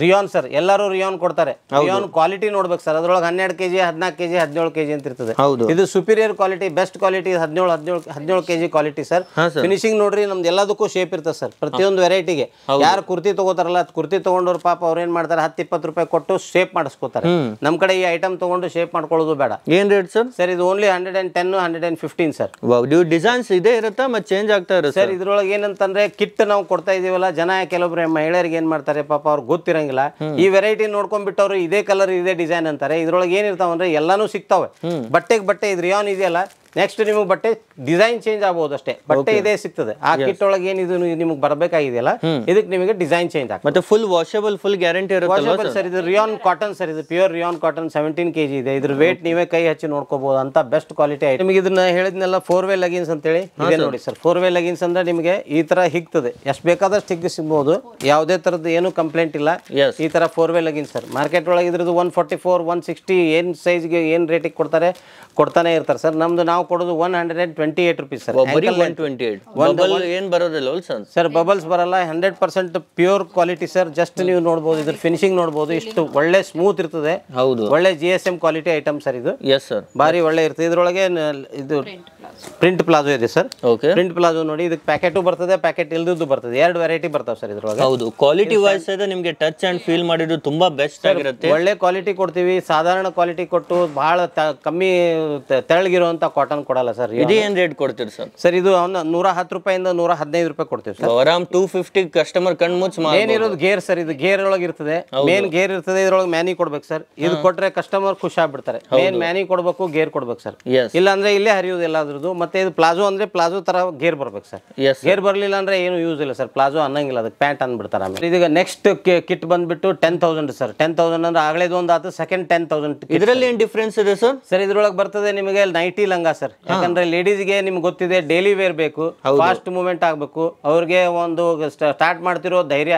ರಿಯಾನ್ ಸರ್. ಎಲ್ಲರೂ ರಿಯಾನ್ ಕೊಡ್ತಾರೆ. ರಿಯಾನ್ ಕ್ವಾಲಿಟಿ ನೋಡ್ಬೇಕು ಸರ್. ಅದ್ರೊಳಗೆ 12 kg 14 kg 17 kg ಅಂತ ಇರ್ತದೆ. ಇದು superior quality, best quality. 17 kg quality sir. Finishing ನೋಡ್ರಿ ನಮ್ದು ಎಲ್ಲದಕ್ಕೂ ಶೇಪ್ ಇರ್ತದೆ ಸರ್. ಪ್ರತಿಯೊಂದು ವೆರೈಟಿಗೆ ಯಾರು ಕುರ್ತಿ ತಗೋತಾರಲ್ಲ, ಕುರ್ತಿ ತಗೊಂಡವ್ರು ಪಾಪ ಅವ್ರು ಏನ್ ಮಾಡ್ತಾರೆ 10-20 ರೂಪಾಯಿ ಕೊಟ್ಟು ಶೇಪ್ ಮಾಡಿಸ್ಕೋತಾರೆ. ನಮ್ ಕಡೆ ಈ ಐಟಮ್ ತಗೊಂಡು ಶೇಪ್ ಮಾಡ್ಕೊಳ್ಳೋದು ಬೇಡ. ಏನ್ ರೇಟ್ ಸರ್? ಸರ್ ಇದು ಓನ್ಲಿ 110 115 ಸರ್. ಡಿಸೈನ್ಸ್ ಇದೇ ಇರುತ್ತಾ ಮತ್ತೆ ಚೇಂಜ್ ಆಗ್ತಾ ಇರುತ್ತೆ ಸರ್? ಇದ್ರೊಳಗೆ ಏನಂತಂದ್ರೆ ಕಿಟ್ ನಾವು ಕೊಡ್ತಾ ಇದೀವಲ್ಲ, ಜನ ಕೆಲವೊಬ್ರು ಮಹಿಳೆಯರಿಗೆ ಏನ್ ಮಾಡ್ತಾರೆ ಪಾಪ ಅವ್ರಿಗೆ ಗೊತ್ತಿರಂಗಿಲ್ಲ. ಈ ವೆರೈಟಿ ನೋಡ್ಕೊಂಡ್ಬಿಟ್ಟವ್ರು ಇದೇ ಕಲರ್ ಇದೇ ಡಿಸೈನ್ ಅಂತಾರೆ. ಇದ್ರೊಳಗೆ ಏನಿರ್ತಾವ ಅಂದ್ರೆ ಎಲ್ಲಾನು ಸಿಗ್ತಾವೆ. ಬಟ್ಟೆಗೆ ಬಟ್ಟೆ. ಇದು ರಿಯಾನ್ ಇದೆಯಲ್ಲ, ನೆಕ್ಸ್ಟ್ ನಿಮಗೆ ಬಟ್ಟೆ ಡಿಸೈನ್ ಚೇಂಜ್ ಆಗ್ಬೋದು ಅಷ್ಟೇ, ಬಟ್ಟೆ ಇದೇ ಸಿಗ್ತದೆ. ಆ ಕಿಟ್ ಒಳಗೆ ಏನಿದು ನಿಮಗೆ ಬರಬೇಕಾಗಿದೆಯಲ್ಲ ಇದಕ್ಕೆ ನಿಮಗೆ ಡಿಸೈನ್ ಚೇಂಜ್ ಆಗ್ತದೆ. ಮತ್ತೆ ಫುಲ್ ವಾಷಬಲ್, ಫುಲ್ ಗ್ಯಾರಂಟಿ ಇರುತ್ತೆ ಸರ್. ಇದು ರಿಯಾನ್ ಕಾಟನ್ ಸರ್, ಇದು ಪ್ಯೂರ್ ರಿಯಾನ್ ಕಾಟನ್ 17 kg ಇದೆ. ಇದ್ರ ವೇಟ್ ನೀವೇ ಕೈ ಹಚ್ಚಿ ನೋಡ್ಕೋಬಹುದು ಅಂತ ಬೆಸ್ಟ್ ಕ್ವಾಲಿಟಿ ಐಟಮ್. ನಿಮಗೆ ಇದನ್ನ ಹೇಳಿದ್ನೆಲ್ಲ 4-way ಲೆಗಿನ್ಸ್ ಅಂತ ಹೇಳಿ ಇದೆ ನೋಡಿ ಸರ್. 4-way ಲೆಗಿನ್ಸ್ ಅಂದ್ರೆ ನಿಮಗೆ ಈ ತರ ಹಿಗ್ತದೆ, ಎಷ್ಟು ಬೇಕಾದಷ್ಟು ಹಿಗ್ಗಿ ಸಿಗ್ಬಹುದು, ಯಾವುದೇ ತರದ್ದು ಏನು ಕಂಪ್ಲೇಂಟ್ ಇಲ್ಲ. ಈ ತರ 4-way ಲೆಗಿನ್ಸ್ ಸರ್. ಮಾರ್ಕೆಟ್ ಒಳಗೆ ಇದ್ರದ್ದು 144, 160 ಏನ್ ಸೈಜ್ಗೆ ಏನ್ ರೇಟಿಗೆ ಕೊಡ್ತಾನೆ ಇರ್ತಾರೆ ಸರ್. ನಮ್ದು ನಾವು ಕೊಡೋದು 128 rupees ಸರ್. 128 ಏನ್ ಬರೋದಿಲ್ಲ ಸರ್, ಬಬಲ್ಸ್ ಬರಲ್ಲ, 100% ಪ್ಯೂರ್ ಕ್ವಾಲಿಟಿ ಸರ್. ಜಸ್ಟ್ ನೀವು ನೋಡಬಹುದು, ಇದ್ರ ಫಿನಿಶಿಂಗ್ ನೋಡಬಹುದು, ಇಷ್ಟು ಒಳ್ಳೆ ಸ್ಮೂತ್ ಇರ್ತದೆ. ಒಳ್ಳೆ GSM ಕ್ವಾಲಿಟಿ ಐಟಮ್ ಸರ್ ಇದು. ಬಾರಿ ಒಳ್ಳೆ ಇರ್ತದೆ. ಇದ್ರೊಳಗೆ ಇದು ಪ್ರಿಂಟ್ ಪ್ಲಾಜೋ ಇದೆ ಸರ್. ಪ್ರಿಂಟ್ ಪ್ಲಾಜೋ ನೋಡಿ, ಇದಕ್ಕೆ ಪ್ಯಾಕೆಟ್ ಬರ್ತದೆ, ಪ್ಯಾಕೆಟ್ ಇಲ್ದದ್ದು ಬರ್ತದೆ. 2 ವೆರೈಟಿ ಬರ್ತಾವೆ ಸರ್ ಇದ್ರೊಳಗೆ. ಹೌದು, ಕ್ವಾಲಿಟಿ ವೈಸ್ ಇದೆ, ನಿಮಗೆ ಟಚ್ ಅಂಡ್ ಫೀಲ್ ಮಾಡಿದ್ದು ತುಂಬಾ ಬೆಸ್ಟ್ ಆಗಿರುತ್ತೆ. ಒಳ್ಳೆ ಕ್ವಾಲಿಟಿ ಕೊಡ್ತೀವಿ, ಸಾಧಾರಣ ಕ್ವಾಲಿಟಿ ಕೊಟ್ಟು ಬಹಳ ಕಮ್ಮಿ ತೆಳಗಿರುವಂತ ಕಾಟನ್ ಕೊಡಲ್ಲ ಸರ್. ಇದು ಏನ್ ರೇಟ್ ಕೊಡ್ತೀರಿ ಸರ್? ಸರ್ ಇದು 110 ರೂಪಾಯಿಂದ 115 ರೂಪಾಯಿ ಕೊಡ್ತೀವಿ ಸರ್. ಆರಾಮ್ 250 ಕಸ್ಟಮರ್ ಕಣ್ ಮುಚ್ಚಿ ಏನಿರೋದು ಗೇರ್ ಸರ್. ಇದು ಗೇರ್ ಒಳಗೆ ಇರ್ತದೆ, ಮೇನ್ ಗೇರ್ ಇರ್ತದೆ. ಇದ್ರೊಳಗೆ ಮ್ಯಾನಿ ಕೊಡ್ಬೇಕು ಸರ್. ಇದು ಕೊಟ್ರೆ ಕಸ್ಟಮರ್ ಖುಷಿ ಆಗ್ಬಿಡ್ತಾರೆ. ಮೇನ್ ಮ್ಯಾನಿ ಕೊಡ್ಬೇಕು, ಗೇರ್ ಕೊಡ್ಬೇಕು ಸರ್. ಇಲ್ಲ ಅಂದ್ರೆ ಇಲ್ಲೇ ಹರಿಯೋದು ಎಲ್ಲಾದ್ರದ್ದು. ಮತ್ತೆ ಇದು ಪ್ಲಾಜೋ ಅಂದ್ರೆ ಪ್ಲಾಜೋ ತರ ಗೇರ್ ಬರ್ಬೇಕು ಸರ್. ಗೇರ್ ಬರ್ಲಿಲ್ಲ ಅಂದ್ರೆ ಏನು ಯೂಸ್ ಇಲ್ಲ ಸರ್. ಪ್ಲಾಜೋ ಅನ್ನಂಗಿಲ್ಲ, ಅದಕ್ಕೆ ಪ್ಯಾಂಟ್ ಅಂದ್ಬಿಡ್ತಾರೆ. ಆಮೇಲೆ ಇದೀಗ ನೆಕ್ಸ್ಟ್ ಕಿಟ್ ಬಂದ್ಬಿಟ್ಟು 10,000 ಸರ್. 10,000 ಅಂದ್ರೆ ಆಗ್ಲೇದು ಒಂದು ಆತು, ಸೆಕೆಂಡ್ 10,000. ಇದರಲ್ಲಿ ಏನ್ ಡಿಫ್ರೆನ್ಸ್ ಇದೆ ಸರ್? ಸರ್ ಇದ್ರೊಳಗೆ ಬರ್ತದೆ ನಿಮಗೆ ನೈಟಿ ಲಂಗ ಸರ್. ಯಾಕಂದ್ರೆ ಲೇಡೀಸ್ಗೆ ನಿಮ್ಗೆ ಗೊತ್ತಿದೆ, ಡೈಲಿ ವೇರ್ ಬೇಕು, ಫಾಸ್ಟ್ ಮೂವ್ಮೆಂಟ್ ಆಗ್ಬೇಕು. ಅವ್ರಿಗೆ ಒಂದು ಸ್ಟಾರ್ಟ್ ಮಾಡ್ತಿರೋ ಧೈರ್ಯ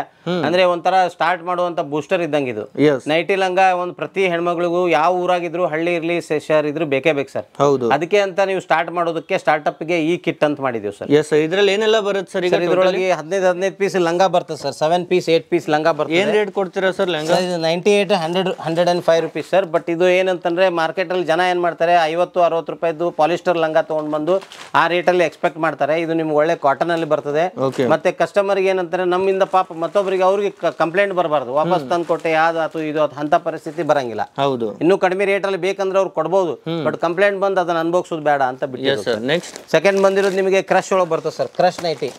ಅಂದ್ರೆ ಒಂಥರ ಸ್ಟಾರ್ಟ್ ಮಾಡುವಂತ ಬೂಸ್ಟರ್ ಇದ್ದಂಗೆ ಇದು ನೈಟಿ ಲಂಗ. ಒಂದು ಪ್ರತಿ ಹೆಣ್ಮಗಳಿಗೂ ಯಾವ ಊರಾಗಿದ್ರು, ಹಳ್ಳಿ ಇರ್ಲಿ ಶಹರ್ ಇದ್ರು ಬೇಕೇ ಬೇಕು ಸರ್. ಅದಕ್ಕೆ ಅಂತ ನೀವು ಸ್ಟಾರ್ಟ್ ಮಾಡೋದಕ್ಕೆ ಸ್ಟಾರ್ಟ್ಅಪ್ ಗೆ ಈ ಕಿಟ್ ಅಂತ ಮಾಡಿದೀವಿ ಸರ್. ಇದ್ರಲ್ಲಿ ಏನೆಲ್ಲ ಬರುತ್ತೆ ಸರ್? ಇದ್ರೊಳಗೆ 15 ಪೀಸ್ ಲಂಗ ಬರ್ತದೆ ಸರ್. 7 ಪೀಸ್ 8 ಪೀಸ್ ಲಂಗ ಬರ್ತದೆ. ಏನ್ ರೇಟ್ ಕೊಡ್ತೀರಾ ಸರ್ ಲಂಗ? 98, 100, 105 ರೂಪೀಸ್ ಸರ್. ಬಟ್ ಇದು ಏನಂತಂದ್ರೆ ಮಾರ್ಕೆಟ್ ಅಲ್ಲಿ ಜನ ಏನ್ ಮಾಡ್ತಾರೆ, 50-60 ರೂಪಾಯಿದು ಪಾಲಿಸ್ಟರ್ ಲಂಗ ತಗೊಂಡ್ ಬಂದು ಆ ರೇಟ್ ಅಲ್ಲಿ ಎಕ್ಸ್ಪೆಕ್ಟ್ ಮಾಡ್ತಾರೆ. ಇದು ನಿಮ್ಗೆ ಒಳ್ಳೆ ಕಾಟನ್ ಅಲ್ಲಿ ಬರ್ತದೆ. ಮತ್ತೆ ಕಸ್ಟಮರ್ ಏನಂತಾರೆ, ನಮ್ಮಿಂದ ಪಾಪ ಮತ್ತೊಬ್ಬರಿಗೆ ಅವ್ರಿಗೆ ಕಂಪ್ಲೇಂಟ್ ಬರಬಾರ್ದು, ವಾಪಸ್ ತಂದು ಕೊಟ್ಟೆ ಯಾವ್ದಾತು ಇದು ಅಂತ ಪರಿಸ್ಥಿತಿ ಬರಂಗಿಲ್ಲ. ಹೌದು, ಇನ್ನು ಕಡಿಮೆ ರೇಟ್ ಅಲ್ಲಿ ಬೇಕಂದ್ರೆ ಅವ್ರು ಕೊಡ್ಬೋದು. ಬಟ್ ಕಂಪ್ಲೇಂಟ್ ಬಂದು ಅದನ್ನ ಅನ್ಭೋಗ್ಸೋದು ಬೇಡ ಅಂತ ಬಿಟ್ಟು. ನೆಕ್ಸ್ಟ್ ಸೆಕೆಂಡ್ ಬಂದಿರೋದು ನಿಮಗೆ ಕ್ರಶ್ ಒಳಗೆ ಬರ್ತದೆ ಸರ್. Crush nighty.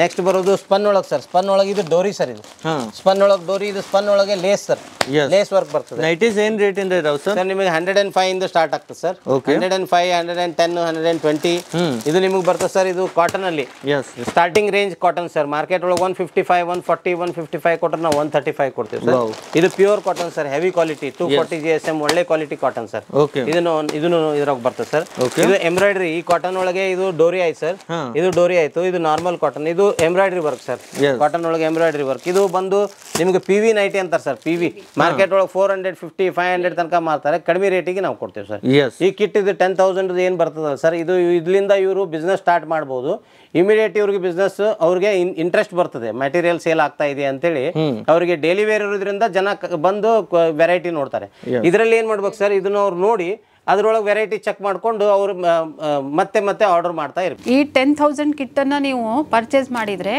ನೆಕ್ಸ್ಟ್ ಬರೋದು ಸ್ಪನ್ ಒಳಗೆ ಸರ್. ಸ್ಪನ್ ಒಳಗೆ ಇದು ಡೋರಿ ಸರ್. ಇದು ಸ್ಪನ್ ಒಳಗೆ ಡೋರಿ. ಇದು ಸ್ಪನ್ ಒಳಗೆ ಲೇಸ್ ಸರ್. ಲೇಸ್ ವರ್ಕ್ ಬರ್ತದೆ. ನೈಟೀಸ್ ಏನ್ ರೇಟ್ ಇಂದ ಇದಾವೆ ಸರ್? ನಿಮಗೆ 105 ಇಂದ ಸ್ಟಾರ್ಟ್ ಆಗ್ತದೆ ಸರ್. 105, 110, 120 ಇದು ನಿಮಗೆ ಬರ್ತದೆ ಸರ್. ಇದು ಕಾಟನ್ ಅಲ್ಲಿ starting range cotton sir. Market ಒಳಗೆ 155, 140, 155 ಕೊಟ್ಟರೆ ನಾವು 135 ಕೊಡ್ತೀವಿ ಸರ್. ಇದು pure cotton sir, heavy quality, 240 GSM ಒಳ್ಳೆ ಕ್ವಾಲಿಟಿ ಕಾಟನ್ ಸರ್. ಇದನ್ನು ಇದ್ರಾಗ ಬರ್ತದೆ ಸರ್. ಇದು ಎಂಬ್ರಾಯ್ಡ್ರಿ. ಈ ಕಾಟನ್ ಒಳಗೆ ಇದು ಡೋರಿ ಆಯ್ತು ಸರ್. ಇದು ಡೋರಿ ಆಯ್ತು. ಇದು ನಾರ್ಮಲ್ ಕಾಟನ್. ಇದು ಎಂಬ್ರಾಯ್ಡ್ರಿ ವರ್ಕ್ ಸರ್. ಕಾಟನ್ ಒಳಗೆ ಎಂಬ್ರಾಯ್ಡ್ರಿ ವರ್ಕ್. ಇದು ಬಂದು ನಿಮಗೆ PV ನೈಟಿ ಅಂತಾರೆ ಸರ್. PV ಮಾರ್ಕೆಟ್ ಒಳಗೆ 450, 500 ತನಕ ಮಾರ್ತಾರೆ. ಕಡಿಮೆ ರೇಟಿಗೆ ನಾವು ಕೊಡ್ತೇವೆ ಸರ್. ಈ ಕಿಟ್ ಇದು 10,000 ಏನ್ ಬರ್ತದಲ್ಲ ಸರ್, ಇದು ಇದರಿಂದ ಇವರು ಬಿಸ್ನೆಸ್ ಸ್ಟಾರ್ಟ್ ಮಾಡ್ಬೋದು. ಇಮಿಡಿಯೇಟ್ ಇವ್ರಿಗೆ ಬಿಸ್ನೆಸ್ ಅವ್ರಿಗೆ ಇಂಟ್ರೆಸ್ಟ್ ಬರ್ತದೆ, ಮೆಟೀರಿಯಲ್ ಸೇಲ್ ಆಗ್ತಾ ಇದೆ ಅಂತೇಳಿ. ಅವ್ರಿಗೆ ಡೈಲಿ ವೇರ್ ಇರೋದ್ರಿಂದ ಜನ ಬಂದು ವೆರೈಟಿ ನೋಡ್ತಾರೆ. ಇದರಲ್ಲಿ ಏನ್ ಮಾಡ್ಬೇಕು ಸರ್, ಇದನ್ನ ಅವ್ರು ನೋಡಿ ಅದ್ರೊಳಗೆ ವೆರೈಟಿ ಚೆಕ್ ಮಾಡ್ಕೊಂಡು ಅವ್ರು ಮತ್ತೆ ಆರ್ಡರ್ ಮಾಡ್ತಾ ಇರ್ಬೇಕು. ಈ 10,000 ಕಿಟ್ಟನ್ನು ನೀವು ಪರ್ಚೇಸ್ ಮಾಡಿದರೆ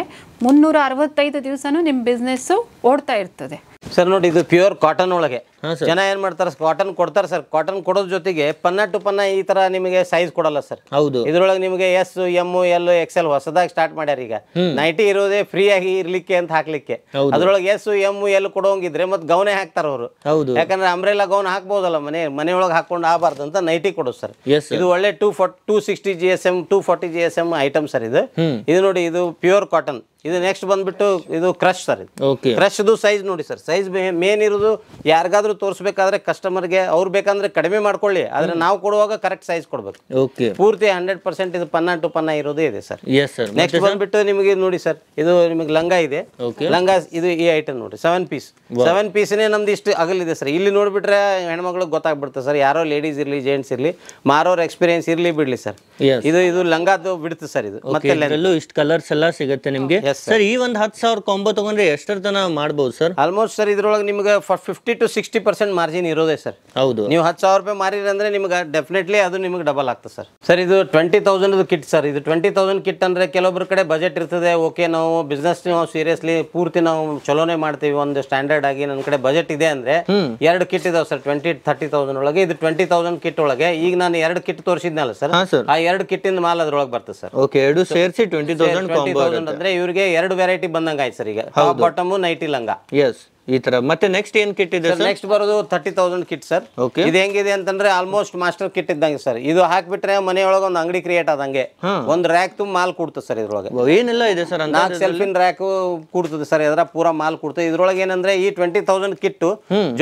365 ದಿವಸನೂ ನಿಮ್ಮ ಬಿಸ್ನೆಸ್ಸು ಓಡ್ತಾ ಇರ್ತದೆ ಸರ್. ನೋಡಿ ಇದು ಪ್ಯೂರ್ ಕಾಟನ್ ಒಳಗೆ ಜನ ಏನ್ ಮಾಡ್ತಾರೆ, ಕಾಟನ್ ಕೊಡ್ತಾರೆ ಸರ್. ಕಾಟನ್ ಕೊಡೋದ್ರ ಜೊತೆಗೆ ಪನ್ನ ಟು ಪನ್ನ ಈ ತರ ನಿಮಗೆ ಸೈಜ್ ಕೊಡಲ್ಲ ಸರ್. ಹೌದು, ಇದ್ರೊಳಗೆ ನಿಮಗೆ S, M, L, XL ಹೊಸದಾಗಿ ಸ್ಟಾರ್ಟ್ ಮಾಡ್ಯಾರ. ಈಗ ನೈಟಿ ಇರೋದೇ ಫ್ರೀ ಆಗಿ ಇರ್ಲಿಕ್ಕೆ ಅಂತ ಹಾಕ್ಲಿಕ್ಕೆ. ಅದ್ರೊಳಗೆ S, M, L ಕೊಡೋಂಗಿದ್ರೆ ಮತ್ತೆ ಗೌನೆ ಹಾಕ್ತಾರ ಅವರು. ಯಾಕಂದ್ರೆ ಅಂಬ್ರೆಲಾ ಗೌನ್ ಹಾಕ್ಬೋದಲ್ಲ, ಮನೆಯೊಳಗೆ ಹಾಕೊಂಡು ಆಗಬಾರ್ದು ಅಂತ ನೈಟಿ ಕೊಡೋದು ಸರ್. ಇದು ಒಳ್ಳೆ 260 GSM, 240 GSM ಐಟಮ್ ಸರ್. ಇದು ನೋಡಿ, ಇದು ಪ್ಯೂರ್ ಕಾಟನ್. ಇದು ನೆಕ್ಸ್ಟ್ ಬಂದ್ಬಿಟ್ಟು ಇದು ಕ್ರಶ್ ಸರ್. ಕ್ರಶ್ ಸೈಜ್ ನೋಡಿ ಸರ್. ಸೈಜ್ ಮೇನ್ ಇರೋದು ಯಾರಿಗಾದ್ರೂ ತೋರಿಸ್ಬೇಕಾದ್ರೆ ಕಸ್ಟಮರ್ಗೆ ಅವ್ರು ಬೇಕಂದ್ರೆ ಕಡಿಮೆ ಮಾಡ್ಕೊಳ್ಳಿ, ಆದ್ರೆ ನಾವು ಕೊಡುವಾಗ ಕರೆಕ್ಟ್ ಸೈಜ್ ಕೊಡ್ಬೇಕು. ಪೂರ್ತಿ 100% ಇದು ಪನ್ನ ಟು ಪನ್ನ ಇರೋದೇ ಇದೆ ಸರ್. ನೆಕ್ಸ್ಟ್ ಬಂದ್ಬಿಟ್ಟು ನಿಮಗೆ ನೋಡಿ ಸರ್, ಇದು ನಿಮಗೆ ಲಂಗ ಇದೆ. ಲಂಗ ಇದು ಈ ಐಟಮ್ ನೋಡಿ 7 ಪೀಸ್. 7 ಪೀಸ್ನೇ ನಮ್ದು ಇಷ್ಟು ಅಗಲಿದೆ ಸರ್. ಇಲ್ಲಿ ನೋಡ್ಬಿಟ್ರೆ ಹೆಣ್ಮಕ್ಳಿಗೆ ಗೊತ್ತಾಗ್ಬಿಡ್ತದೆ ಸರ್. ಯಾರೋ ಲೇಡೀಸ್ ಇರ್ಲಿ, ಜೆಂಟ್ಸ್ ಇರ್ಲಿ, ಮಾರೋರ್ ಎಕ್ಸ್ಪೀರಿಯನ್ಸ್ ಇರ್ಲಿ ಬಿಡ್ಲಿ ಸರ್. ಇದು ಲಂಗಾದು ಬಿಡುತ್ತೆ ಸರ್. ಇದು ಮತ್ತೆ ಇಷ್ಟು ಕಲರ್ಸ್ ಎಲ್ಲ ಸಿಗುತ್ತೆ ನಿಮ್ಗೆ ಸರ್. ಈ ಒಂದು 10,000 ಕಾಂಬೋ ತಗೊಂಡ್ರೆ ಎಷ್ಟರ ತನ ಮಾಡ್ಬೋದು ಸರ್? ಆಲ್ಮೋಸ್ಟ್ ಸರ್ ಇದ್ರೊಳಗೆ ನಿಮ್ಗೆ 50 to 60% ಮಾರ್ಜಿನ್ ಇರೋದೇ ಸರ್. ಹೌದು, ನೀವು 10,000 ರೂಪಾಯಿ ಮಾರಿದ್ರೆ ಅಂದ್ರೆ ನಿಮ್ಗೆ ಡೆಫಿನೆಟ್ಲಿ ಅದು ನಿಮ್ಗೆ ಡಬಲ್ ಆಗ್ತದೆ ಸರ್. ಸರ್ ಇದು 20,000 ಕಿಟ್ ಸರ್. ಇದು 20,000 ಕಿಟ್ ಅಂದ್ರೆ ಕೆಲವೊಬ್ಬರ ಕಡೆ ಬಜೆಟ್ ಇರ್ತದೆ. ಓಕೆ, ನಾವು ಬಿಸ್ನೆಸ್ ನಾವು ಸೀರಿಯಸ್ಲಿ ಪೂರ್ತಿ ನಾವು ಚಲೋನೆ ಮಾಡ್ತೀವಿ ಒಂದು ಸ್ಟ್ಯಾಂಡರ್ಡ್ ಆಗಿ, ನನ್ನ ಕಡೆ ಬಜೆಟ್ ಇದೆ ಅಂದ್ರೆ 2 ಕಿಟ್ ಇದಾವೆ ಸರ್. 20-30,000 ಒಳಗೆ. ಇದು 20,000 ಕಿಟ್ ಒಳಗೆ ಈಗ ನಾನು 2 ಕಿಟ್ ತೋರಿಸಿದ್ನಲ್ಲ ಸರ್, ಆ 2 ಕಿಟ್ ಇಂದ ಮಾಲ್ ಅದ್ರೊಳಗೆ ಬರ್ತದೆ ಸರ್. ಓಕೆ, ಎರಡು ಸೇರಿಸಿ 20,000 ಅಂದ್ರೆ ಇವ್ರಿಗೆ 2 ವೆರೈಟಿ ಬಂದಂಗ ಆಯ್ತು ಸರ್. ಈಗ ಟಾಪ್ ಬಾಟಮ್ ನೈಟಿ ಲಂಗ. ಈ ತರ ಮತ್ತೆ ನೆಕ್ಸ್ಟ್ ಏನ್ ಕಿಟ್ ಇದೆ ಸರ್? ನೆಕ್ಸ್ಟ್ ಬರೋದು 30,000 ಕಿಟ್ ಸರ್. ಓಕೆ. ಇದು ಹೆಂಗಿದೆ ಅಂತಂದ್ರೆ ಆಲ್ಮೋಸ್ಟ್ ಮಾಸ್ಟರ್ ಕಿಟ್ ಇದ್ದಂಗೆ ಸರ್. ಇದು ಹಾಕ್ಬಿಟ್ರೆ ಮನೆಯೊಳಗೆ ಒಂದು ಅಂಗಡಿ ಕ್ರಿಯೇಟ್ ಆದಂಗೆ ಒಂದು ರ್ಯಾಕ್ ತುಂಬ ಮಾಲ್ ಕೊಡ್ತದೆ ಸರ್. ಇದ್ರೊಳಗೆ ಏನೆಲ್ಲ ಇದೆ ಸರ್? 4 ಸೆಲ್ಫಿನ್ ರ್ಯಾಕ್ ಕೊಡ್ತದೆ ಸರ್. ಅದರ ಪೂರಾ ಮಾಲ್ ಕೊಡ್ತದೆ. ಇದ್ರೊಳಗೆ ಏನಂದ್ರೆ ಈ 20,000 ಕಿಟ್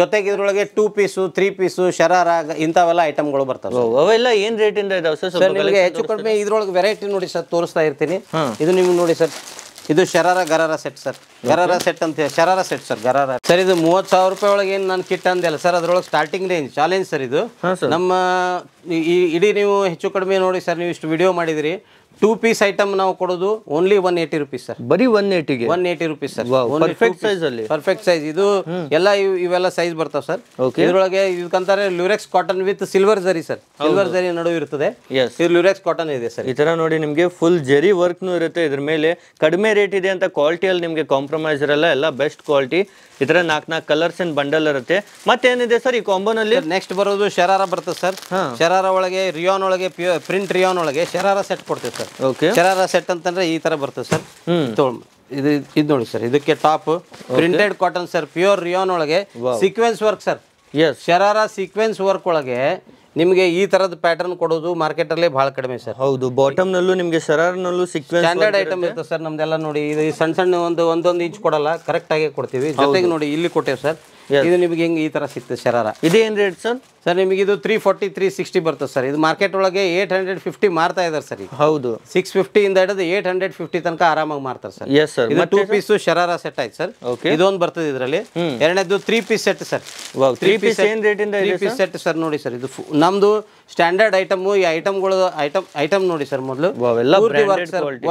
ಜೊತೆಗೆ ಇದ್ರೊಳಗೆ 2 ಪೀಸು 3 ಪೀಸು ಶರಾರ ಇಂಥವೆಲ್ಲ ಐಟಮ್ಗಳು ಬರ್ತವೆ. ಅವೆಲ್ಲ ಏನ್ ರೇಟ್ ಇಂದ ಇದಾವೆ ಸರ್? ನಿಮಗೆ ಹೆಚ್ಚು ಕಡಿಮೆ ಇದ್ರೊಳಗೆ ವೆರೈಟಿ ನೋಡಿ ಸರ್, ತೋರಿಸ್ತಾ ಇರ್ತೀನಿ. ಇದು ನಿಮ್ಗೆ ನೋಡಿ ಸರ್, ಇದು sharara gharara set sir. Gharara set ಅಂತ sharara set sir. Gharara sir ಇದು 30,000 ರೂಪಾಯಿ ಒಳಗೆ ಏನು ನಾನು ಕಿಟ್ ಅಂದೆಲ್ಲ ಸರ್, ಅದ್ರೊಳಗೆ ಸ್ಟಾರ್ಟಿಂಗ್ ರೇಂಜ್ ಚಾಲೆಂಜ್ ಸರ್. ಇದು ನಮ್ಮ ಈ ಇಡೀ ನೀವು ಹೆಚ್ಚು ಕಡಿಮೆ ನೋಡಿ ಸರ್, ನೀವು ಇಷ್ಟು ವಿಡಿಯೋ ಮಾಡಿದಿರಿ. 2 ಪೀಸ್ ಐಟಮ್ ನಾವು ಕೊಡೋದು ಓನ್ಲಿ 180 rupees ಸರ್. ಬರೀ 180ಗೆ 180 rupees ಸರ್. ಪರ್ಫೆಕ್ಟ್ ಸೈಜ್ ಅಲ್ಲಿ, ಪರ್ಫೆಕ್ಟ್ ಸೈಜ್. ಇದು ಎಲ್ಲ ಇವೆಲ್ಲ ಸೈಜ್ ಬರ್ತಾವ ಸರ್. ಇದ್ರೊಳಗೆ ಇದಕ್ಕಂತಾರೆ ಲ್ಯೂರೆಕ್ಸ್ ಕಾಟನ್ ವಿತ್ ಸಿಲ್ವರ್ ಜರಿ ಸರ್. ಸಿಲ್ವರ್ ಜರಿ ನಡುವೆ ಇರ್ತದೆ. ಇದು ಲ್ಯೂರೆಕ್ಸ್ ಕಾಟನ್ ಇದೆ ಸರ್. ಈ ತರ ನೋಡಿ ನಿಮ್ಗೆ ಫುಲ್ ಜರಿ ವರ್ಕ್ನು ಇರುತ್ತೆ. ಇದ್ರ ಮೇಲೆ ಕಡಿಮೆ ರೇಟ್ ಇದೆ ಅಂತ ಕ್ವಾಲಿಟಿಯಲ್ಲಿ ನಿಮ್ಗೆ ಕಾಂಪ್ರಮೈಸ್ ಇರಲ್ಲ, ಎಲ್ಲ ಬೆಸ್ಟ್ ಕ್ವಾಲಿಟಿ. ಈ ತರ 4 ಕಲರ್ಸ್ ಅಂಡ್ ಬಂಡಲ್ ಇರುತ್ತೆ. ಮತ್ತೇನಿದೆ ಸರ್ ಈ ಕಾಂಬೋನಲ್ಲಿ? ನೆಕ್ಸ್ಟ್ ಬರೋದು ಶರಾರ ಬರ್ತದೆ ಸರ್. ಶರಾರ ಒಳಗೆ ರಿಯಾನ್ ಒಳಗೆ ಪ್ರಿಂಟ್ ರಿಯಾನ್ ಒಳಗೆ ಶರಾರ ಸೆಟ್ ಕೊಡ್ತೇವೆ ಸರ್. ಓಕೆ. ಶರಾರ ಸೆಟ್ ಅಂತಂದ್ರೆ ಈ ತರ ಬರ್ತದೆ ಸರ್. ಇದು ನೋಡಿ ಸರ್, ಇದಕ್ಕೆ top printed cotton sir, pure rayon ಒಳಗೆ ಸೀಕ್ವೆನ್ಸ್ ವರ್ಕ್ ಸರ್. ಶರಾರ ಸೀಕ್ವೆನ್ಸ್ ವರ್ಕ್ ಒಳಗೆ ನಿಮಗೆ ಈ ತರದ ಪ್ಯಾಟರ್ನ್ ಕೊಡೋದು ಮಾರ್ಕೆಟ್ ಅಲ್ಲಿ ಬಹಳ ಕಡಿಮೆ ಸರ್. ಹೌದು, ಬಾಟಮ್ ನಲ್ಲೂ ನಿಮಗೆ ಶರಾರನಲ್ಲೂ ಸೀಕ್ವೆನ್ಸ್ ಸ್ಟ್ಯಾಂಡರ್ಡ್ ಐಟಮ್ ಇರ್ತದೆ ಸರ್ ನಮ್ದೆಲ್ಲ. ನೋಡಿ ಇದು ಸಣ್ಣ ಸಣ್ಣ ಒಂದೊಂದು ಇಂಚ್ ಕೊಡಲ್ಲ, ಕರೆಕ್ಟ್ ಆಗಿ ಕೊಡ್ತೀವಿ. ಜೊತೆಗೆ ನೋಡಿ ಇಲ್ಲಿ ಕೊಟ್ಟೇವೆ ಸರ್. ಇದು ನಿಮಗೆ ಹೆಂಗೆ ಈ ತರ ಸಿಗ್ತದೆ ಶರಾರ. ಇದೇನ್ ರೇಟ್ ಸರ್? ಸರ್ ನಿಮಗೆ ಇದು 340 360 ಬರ್ತದೆ ಸರ್. ಇದು ಮಾರ್ಕೆಟ್ ಒಳಗೆ 850 ಮಾರ್ತಾ ಇದಾರೆ ಸರ್. ಹೌದು, 650 ಇಂದ ಹಿಡಿದು 850 ತನಕ ಆರಾಮಾಗಿ ಮಾರ್ತಾರೆ ಸರ್. Yes sir. ಇದು 2 ಪೀಸ್ ಶರಾರ ಸೆಟ್ ಆಯ್ತು ಸರ್. ಇದೊಂದು ಬರ್ತದೆ ಇದರಲ್ಲಿ. ಎರಡನೇದು 3 ಪೀಸ್ ಸೆಟ್ ಸರ್. 3 ಪೀಸ್ ಏನ್ ರೇಟ್ ಇಂದ ಇದೆ? 3 ಪೀಸ್ ಸೆಟ್ ಸರ್. ನೋಡಿ ಸರ್, ಇದು ನಮ್ದು ಸ್ಟ್ಯಾಂಡರ್ಡ್ ಐಟಮ್. ಈ ಐಟಮ್ಗಳು ಐಟಮ್ ನೋಡಿ ಸರ್, ಮೊದಲು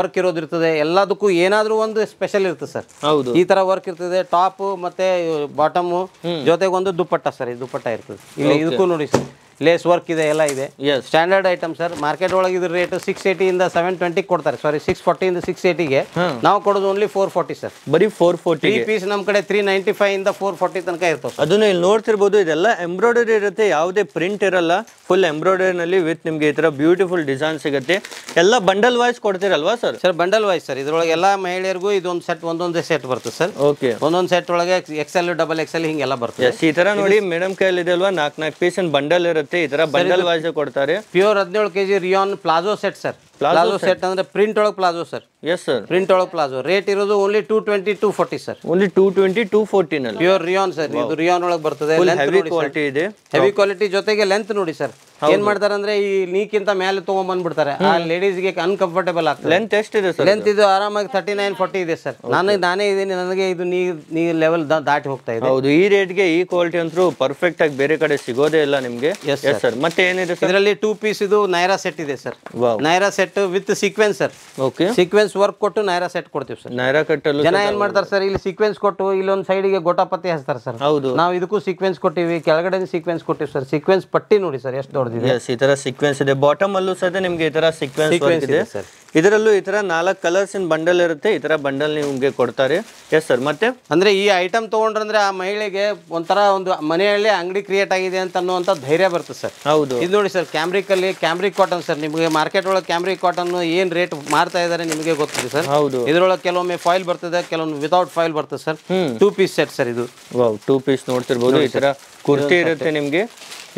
ವರ್ಕ್ ಇರೋದು ಇರ್ತದೆ. ಎಲ್ಲದಕ್ಕೂ ಏನಾದ್ರೂ ಒಂದು ಸ್ಪೆಷಲ್ ಇರ್ತದೆ ಸರ್. ಹೌದು, ಈ ತರ ವರ್ಕ್ ಇರ್ತದೆ. ಟಾಪ್ ಮತ್ತೆ ಬಾಟಮ್ ಜೊತೆಗೆ ಒಂದು ದುಪ್ಪಟ್ಟ ಸರ್. ಇದು ದುಪ್ಪಟ್ಟ ಇರ್ತದೆ. ಇಲ್ಲಿ ಇದಕ್ಕೂ ನೋಡಿ ಸರ್, ಲೇಸ್ ವರ್ಕ್ ಇದೆ, ಎಲ್ಲ ಇದೆ. Standard item sir. ಮಾರ್ಕೆಟ್ ಒಳಗೆ ಇದ್ರ ರೇಟ್ 680 ಇಂದ 720 ಕೊಡ್ತಾರೆ. ಸಾರಿ, 640 ಇಂದ 680ಗೆ ನಾವು ಕೊಡೋದು ಓನ್ಲಿ 440 ಸರ್. ಬರೀ 440. 3 ಪೀಸ್ ನಮ್ಮ ಕಡೆ 395 ಇಂದ 440 ತನಕ ಇರ್ತದೆ. ಅದನ್ನ ಇಲ್ಲಿ ನೋಡ್ತಿರ್ಬೋದು, ಇದೆಲ್ಲ ಎಂಬ್ರಾಯ್ಡರಿ ಇರುತ್ತೆ, ಯಾವುದೇ ಪ್ರಿಂಟ್ ಇರಲ್ಲ. ಫುಲ್ ಎಂಬ್ರಾಯ್ಡರಿ ನಲ್ಲಿ ವಿತ್ ನಿಮ್ಗೆ ಈ ತರ ಬ್ಯೂಟಿಫುಲ್ ಡಿಸೈನ್ ಸಿಗುತ್ತೆ. ಎಲ್ಲ ಬಂಡಲ್ ವೈಸ್ ಕೊಡ್ತೀರಲ್ವಾ sir? Sir bundle wise sir. ಇದ್ರೊಳಗೆ ಎಲ್ಲ ಮಹಿಳೆಯರಿಗೂ ಇದೊಂದು ಸೆಟ್ ಒಂದೊಂದೇ ಸೆಟ್ ಬರ್ತದೆ ಸರ್. ಓಕೆ. ಒಂದೊಂದು ಸೆಟ್ ಒಳಗೆ XL ಡಬಲ್ XL ಹಿಂಗೆಲ್ಲ ಬರ್ತದೆ. ಈ ತರ ನೋಡಿ ಮೇಡಮ್ ಕೈಯಲ್ಲಿ ಇದೆ ಅಲ್ವಾ, 4 ಪೀಸ್ ಬಂಡಲ್ ಇರುತ್ತೆ. ಈ ತರ ಬಂಡಲ್ ವೈಸ್ ಕೊಡ್ತಾರೆ. Pure 17 kg rayon palazzo set sir. Palazzo set ಅಂದ್ರೆ ಪ್ರಿಂಟ್ ಒಳಗೆ palazzo sir. Yes sir, print ಒಳಗೆ ಪ್ಲಾಜೋ. ರೇಟ್ ಇರೋದು ಓನ್ಲಿ 220 240 ಸರ್. ಓನ್ಲಿ 220 240 ನಲ್ಲಿ ಪ್ಯೂರ್ ರಿಯಾನ್ ಸರ್. ಇದು ರಿಯಾನ್ ಒಳಗೆ ಬರ್ತದೆ. ಹೆವಿ ಕ್ವಾಲಿಟಿ ಇದೆ. ಹೆವಿ ಕ್ವಾಲಿಟಿ ಜೊತೆಗೆ ಲೆಂತ್ ನೋಡಿ ಸರ್. ಏನ್ ಮಾಡ್ತಾರೆ ಅಂದ್ರೆ ಈ ನೀಕ್ಕಿಂತ ಮೇಲೆ ತಗೊಂಡ್ ಬಂದ್ಬಿಡ್ತಾರೆ. ಆ ಲೇಡೀಸ್ಗೆ ಅನ್ಕಂಫರ್ಟೇಬಲ್ ಆಗ್ತದೆ. ಲೆಂತ್ ಎಷ್ಟಿದೆ ಸರ್? ಲೆಂತ್ ಇದು ಆರಾಮಾಗಿ 39 40 ಇದೆ ಸರ್. ನಾನೇ ಇದೀನಿ, ನನಗೆ ಇದು ನೀ ಲೆವೆಲ್ ದಾಟಿ ಹೋಗ್ತಾ ಇದೆ. ಹೌದು, ಈ ರೇಟ್ಗೆ ಈ ಕ್ವಾಲಿಟಿ ಅಂತೂ ಪರ್ಫೆಕ್ಟ್ ಆಗಿ ಬೇರೆ ಕಡೆ ಸಿಗೋದೇ ಇಲ್ಲ ನಿಮ್ಗೆ. Yes sir. ಮತ್ತೆ ಏನಿದೆ ಸರ್ ಇದರಲ್ಲಿ? 2 ಪೀಸ್ ಇದು ನೈರಾ ಸೆಟ್ ಇದೆ sir. Naira set with sequence sir. Okay. Sequence work ಕೊಟ್ಟು ನೈರಾ ಸೆಟ್ ಕೊಡ್ತೀವಿ ಸರ್. ನೈರಾ ಕಟ್ಟಲು ಜನ ಏನ್ ಮಾಡ್ತಾರೆ ಸರ್, ಇಲ್ಲಿ ಸೀಕ್ವೆನ್ಸ್ ಕೊಟ್ಟು ಇಲ್ಲೊಂದು ಸೈಡ್ಗೆ ಗೋಟಾಪತ್ತಿ ಹಚ್ತಾರೆ ಸರ್. ಹೌದು, ನಾವು ಇದಕ್ಕೂ ಸೀಕ್ವೆನ್ಸ್ ಕೊಟ್ಟಿವಿ, ಕೆಳಗಡೆ ಸೀಕ್ವೆನ್ಸ್ ಕೊಟ್ಟಿವಿ ಸರ್. ಸೀಕ್ವೆನ್ಸ್ ಪಟ್ಟಿ ನೋಡಿ ಸರ್ ಎಷ್ಟು ದೊಡ್ಡದಿದೆ. ಈ ತರ ಸೀಕ್ವೆನ್ಸ್ ಇದೆ. ಬಾಟಮ್ ಅಲ್ಲೂ ಸಹ ನಿಮ್ಗೆ ಈ ತರ ಸೀಕ್ವೆನ್ಸ್ ಇದೆ ಸರ್. ಇದರಲ್ಲೂ ಈ ತರ 4 ಕಲರ್ಸ್ ಇನ್ ಬಂಡಲ್ ಇರುತ್ತೆ. ಈ ತರ ಬಂಡಲ್ ನಿಮ್ಗೆ ಕೊಡ್ತಾರೆ. Yes sir. ಮತ್ತೆ ಅಂದ್ರೆ ಈ ಐಟಮ್ ತಗೊಂಡ್ರಂದ್ರೆ ಆ ಮಹಿಳೆಗೆ ಒಂಥರ ಒಂದು ಮನೆಯಲ್ಲೇ ಅಂಗಡಿ ಕ್ರಿಯೇಟ್ ಆಗಿದೆ ಅಂತ ಅನ್ನುವಂತ ಧೈರ್ಯ ಬರ್ತದೆ ಸರ್. ಹೌದು, ಇದು ನೋಡಿ ಸರ್, ಕ್ಯಾಮ್ರಿಕ್ ಕಾಟನ್ ಸರ್. ನಿಮಗೆ ಮಾರ್ಕೆಟ್ ಒಳಗೆ ಕ್ಯಾಮ್ರಿಕ್ ಕಾಟನ್ ಏನ್ ರೇಟ್ ಮಾರ್ತಾ ಇದಾರೆ ನಿಮಗೆ ಗೊತ್ತಿದೆ ಸರ್. ಹೌದು, ಇದ್ರೊಳಗೆ ಕೆಲವೊಮ್ಮೆ ಫಾಯಿಲ್ ಬರ್ತದೆ, ಕೆಲವೊಂದು ವಿತೌಟ್ ಫಾಯಿಲ್ ಬರ್ತದೆ ಸರ್. 2 ಪೀಸ್ ಸೆಟ್ ಸರ್ ಇದು. 2 ಪೀಸ್ ನೋಡ್ತಿರ್ಬೋದು. ಈ ತರ ಕುರ್ತಿ ಇರುತ್ತೆ ನಿಮ್ಗೆ.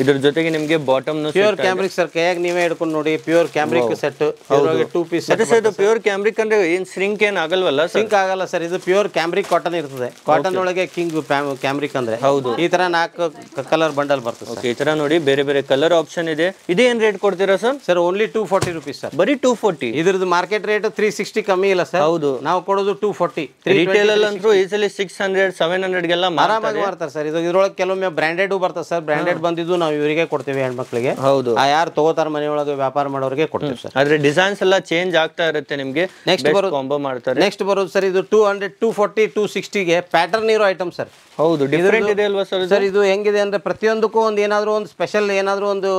ಇದ್ರ ಜೊತೆಗೆ ನಿಮಗೆ ಬಾಟಮ್ ಪ್ಯೂರ್ ಕ್ಯಾಮ್ರಿಕ್ ಸರ್. ಕೈಯಾಗ ನೀವೇ ಹಿಡ್ಕೊಂಡು ನೋಡಿ, pure cambric set. 2 piece set. ಇದು ಪ್ಯೂರ್ ಕ್ಯಾಮ್ರಿಕ್ ಅಂದ್ರೆ ಏನ್ ಶ್ರಿಂಕ್ ಏನ್ ಆಗಲ್ವಲ್ಲ? ಶ್ರಿಂಕ್ ಆಗಲ್ಲ ಸರ್. ಇದು ಪ್ಯೂರ್ ಕ್ಯಾಮ್ರಿಕ್ ಕಾಟನ್ ಇರ್ತದೆ. ಕಾಟನ್ ಒಳಗೆ ಕಿಂಗ್ ಕ್ಯಾಮ್ರಿಕ್ ಅಂದ್ರೆ. ಹೌದು, ಈ ತರ 4 ಕಲರ್ ಬಂಡಲ್ ಬರ್ತದೆ. ಈ ತರ ನೋಡಿ ಬೇರೆ ಬೇರೆ ಕಲರ್ ಆಪ್ಷನ್ ಇದೆ. ಇದೇನ್ ರೇಟ್ ಕೊಡ್ತೀರಾ sir? Sir only 240 rupees sir. ಬರೀ 240. ಇದ್ರದ್ದು ಮಾರ್ಕೆಟ್ ರೇಟ್ 360 ಕಮ್ಮಿ ಇಲ್ಲ ಸರ್. ಹೌದು, ನಾವು ಕೊಡೋದು 240. ರಿಟೇಲ್ ಅಲ್ಲಿ ಅಂತೂ ಈಸಿಲಿ 600 700 ಗೆಲ್ಲ ಆರಾಮಾಗಿ ಮಾರ್ತಾರೆ ಸರ್. ಇದ್ರೊಳಗೆ ಕೆಲವೊಮ್ಮೆ ಬ್ರಾಂಡೆಡ್ ಬರ್ತದೆ ಸರ್. ಬ್ರಾಂಡೆಡ್ ಬಂದಿದ್ದು ನಾವು ಇವರಿಗೆ ಕೊಡ್ತೀವಿ, ಹೆಣ್ಮಕ್ಳಿಗೆ. ಹೌದು, ಯಾರು ತಗೋತಾರ ಮನೆಯೊಳಗೆ ವ್ಯಾಪಾರ ಮಾಡೋರಿಗೆ ಕೊಡ್ತೀವಿ ಸರ್. ಆದ್ರೆ ಡಿಸೈನ್ಸ್ ಎಲ್ಲ ಚೇಂಜ್ ಆಗ್ತಾ ಇರುತ್ತೆ ನಿಮ್ಗೆ. ನೆಕ್ಸ್ಟ್ ಬರೋದು ಕಾಂಬೋ ಮಾಡ್ತಾರೆ. ನೆಕ್ಸ್ಟ್ ಬರೋದು ಸರ್ ಇದು 200 240 260ಗೆ ಪ್ಯಾಟರ್ನ್ ಇರೋ ಐಟಮ್ ಸರ್. ಹೌದು, ಡಿಫರೆಂಟ್ ಇದೆ ಅಲ್ವಾ ಸರ್? ಸರ್ ಇದು ಹೆಂಗಿದೆ ಅಂದ್ರೆ ಪ್ರತಿಯೊಂದಕ್ಕೂ ಒಂದು ಏನಾದ್ರು ಒಂದು ಸ್ಪೆಷಲ್ ಏನಾದ್ರು ಒಂದು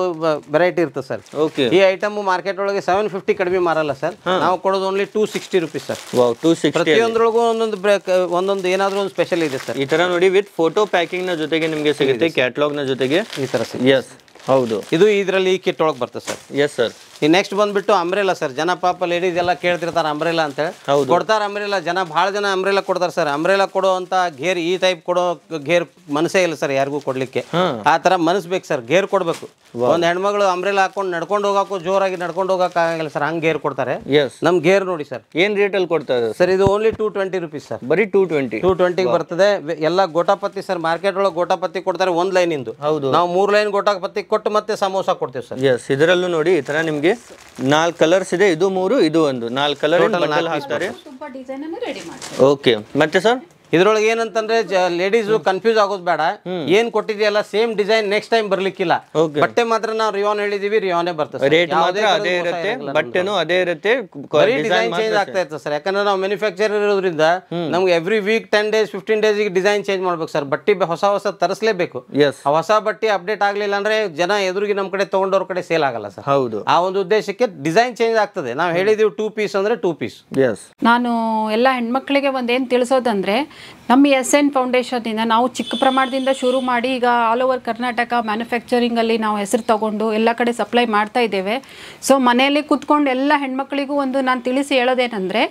ವೆರೈಟಿ ಇರ್ತದೆ ಸರ್. ಓಕೆ. ಈ ಐಟಮ್ ಮಾರ್ಕೆಟ್ ಒಳಗೆ 750 ಕಡಿಮೆ ಮಾರಲ್ಲ ಸರ್. ನಾವು ಕೊಡೋದು ಓನ್ಲಿ 260 rupees ಸರ್. 260. ಪ್ರತಿಯೊಂದ್ರೊಳಗೂ ಒಂದೊಂದು ಏನಾದ್ರು ಒಂದು ಸ್ಪೆಷಲ್ ಇದೆ ಸರ್. ಈ ತರ ನೋಡಿ ವಿತ್ ಫೋಟೋ ಪ್ಯಾಕಿಂಗ್ ನ ಜೊತೆಗೆ ನಿಮ್ಗೆ ಸಿಗುತ್ತೆ, ಕ್ಯಾಟಲಾಗ್ ನ ಜೊತೆಗೆ ಈ ತರ. ಎಸ್, ಹೌದು. ಇದು ಇದರಲ್ಲಿ ಈ ಕಿಟ್ ಒಳಗೆ ಬರ್ತದೆ ಸರ್. Yes sir. ಈ ನೆಕ್ಸ್ಟ್ ಬಂದ್ಬಿಟ್ಟು ಅಂಬ್ರೆಲಾ ಸರ್. ಜನ ಪಾಪ ಲೇಡೀಸ್ ಎಲ್ಲ ಕೇಳ್ತಿರ್ತಾರೆ ಅಂಬ್ರೆಲಾ ಅಂತ ಕೊಡ್ತಾರೆ. ಅಂಬ್ರೆಲಾ ಭಾಳ ಜನ ಅಂಬ್ರೆಲಾ ಕೊಡ್ತಾರೆ ಸರ್. ಅಂಬ್ರೆಲಾ ಕೊಡುವಂತ ಗೇರ್ ಈ ಟೈಪ್ ಕೊಡೋ ಗೇರ್ ಮನಸ್ಸೇ ಇಲ್ಲ ಸರ್ ಯಾರಿಗೂ ಕೊಡ್ಲಿಕ್ಕೆ. ಆ ತರ ಮನಸ್ಸು ಬೇಕು ಸರ್. ಗೇರ್ ಕೊಡ್ಬೇಕು. ಒಂದ್ ಹೆಣ್ಮಗಳು ಅಂಬ್ರೆಲಾ ಹಾಕೊಂಡು ನಡ್ಕೊಂಡು ಹೋಗಕ್ಕೂ ಜೋರಾಗಿ ನಡ್ಕೊಂಡು ಹೋಗಕ್ ಆಗಲ್ಲ ಸರ್, ಹಂಗ್ ಗೇರ್ ಕೊಡ್ತಾರೆ. ನಮ್ ಗೇರ್ ನೋಡಿ ಸರ್ ಏನ್ ರೇಟ್ ಅಲ್ಲಿ ಕೊಡ್ತಾರೆ ಸರ್? ಇದು ಓನ್ಲಿ 220 rupees ಸರ್. ಬರೀ 220 ಬರ್ತದೆ. ಎಲ್ಲ ಗೋಟಾಪತ್ತಿ ಸರ್. ಮಾರ್ಕೆಟ್ ಒಳಗೆ ಗೋಟಾಪತ್ತಿ ಕೊಡ್ತಾರೆ ಒಂದ್ ಲೈನ್ ಇಂದು. ನಾವು 3 ಲೈನ್ ಗೋಟಾಪತ್ತಿ ಕೊಟ್ಟು ಮತ್ತೆ ಸಮೋಸ ಕೊಡ್ತೇವೆ ಸರ್. ಎಸ್, ಇದರಲ್ಲೂ ನೋಡಿ ಈ ತರ ನಿಮ್ಗೆ 4 ಕಲರ್ಸ್ ಇದೆ. ಇದು 3, ಇದು 1, 4 ಕಲರ್ ಹಾಕ್ತಾರೆ. ಓಕೆ, ಮತ್ತೆ ಸರ್ ಇದ್ರೊಳಗೆ ಏನಂತಂದ್ರೆ ಲೇಡೀಸ್ ಕನ್ಫ್ಯೂಸ್ ಆಗೋದು ಬೇಡ. ಏನ್ ಕೊಟ್ಟಿದೆಯಲ್ಲ ಸೇಮ್ ಡಿಸೈನ್ ನೆಕ್ಸ್ಟ್ ಟೈಮ್ ಬರ್ಲಿಕ್ಕಿಲ್ಲ. ಬಟ್ಟೆ ಮಾತ್ರ ನಾವು ರಿಯಾನ್ ಹೇಳಿದೀವಿ, ರಿಯಾನೇ ಬರ್ತದೆ. ರೇಟ್ ಮಾತ್ರ ಅದೇ ಇರುತ್ತೆ, ಬಟ್ಟೆನೂ ಅದೇ ಇರುತ್ತೆ, ಡಿಸೈನ್ ಚೇಂಜ್ ಆಗ್ತಾ ಇರ್ತದೆ ಸರ್. ಯಾಕಂದ್ರೆ ನಾವು ಮ್ಯಾನುಫ್ಯಾಕ್ಚರರ್ ಇರೋದ್ರಿಂದ ನಮ್ಗೆ every week 10 days 15 days design change ಮಾಡ್ಬೇಕು ಸರ್. ಬಟ್ಟೆ ಹೊಸ ತರಿಸಲೇಬೇಕು. ಆ ಹೊಸ ಬಟ್ಟೆ ಅಪ್ಡೇಟ್ ಆಗ್ಲಿಲ್ಲ ಅಂದ್ರೆ ಜನ ಎದುರಿಗೆ ನಮ್ ಕಡೆ ತಗೊಂಡವ್ರ ಕಡೆ ಸೇಲ್ ಆಗಲ್ಲ ಸರ್. ಹೌದು, ಆ ಒಂದು ಉದ್ದೇಶಕ್ಕೆ ಡಿಸೈನ್ ಚೇಂಜ್ ಆಗ್ತದೆ. ನಾವು ಹೇಳಿದೀವಿ 2 ಪೀಸ್ ಅಂದ್ರೆ 2 ಪೀಸ್. ನಾನು ಎಲ್ಲ ಹೆಣ್ಮಕ್ಳಿಗೆ ಒಂದೇನು ತಿಳಿಸೋದಂದ್ರೆ, ನಮ್ಮ SN ಫೌಂಡೇಶನ್ನಿಂದ ನಾವು ಚಿಕ್ಕ ಪ್ರಮಾಣದಿಂದ ಶುರು ಮಾಡಿ ಈಗ ಆಲ್ ಓವರ್ ಕರ್ನಾಟಕ ಮ್ಯಾನುಫ್ಯಾಕ್ಚರಿಂಗಲ್ಲಿ ನಾವು ಹೆಸರು ತಗೊಂಡು ಎಲ್ಲ ಕಡೆ ಸಪ್ಲೈ ಮಾಡ್ತಾ ಇದ್ದೇವೆ. ಸೊ ಮನೆಯಲ್ಲಿ ಕೂತ್ಕೊಂಡು ಎಲ್ಲ ಹೆಣ್ಮಕ್ಳಿಗೂ ಒಂದು ನಾನು ತಿಳಿಸಿ ಹೇಳೋದೇನೆಂದರೆ,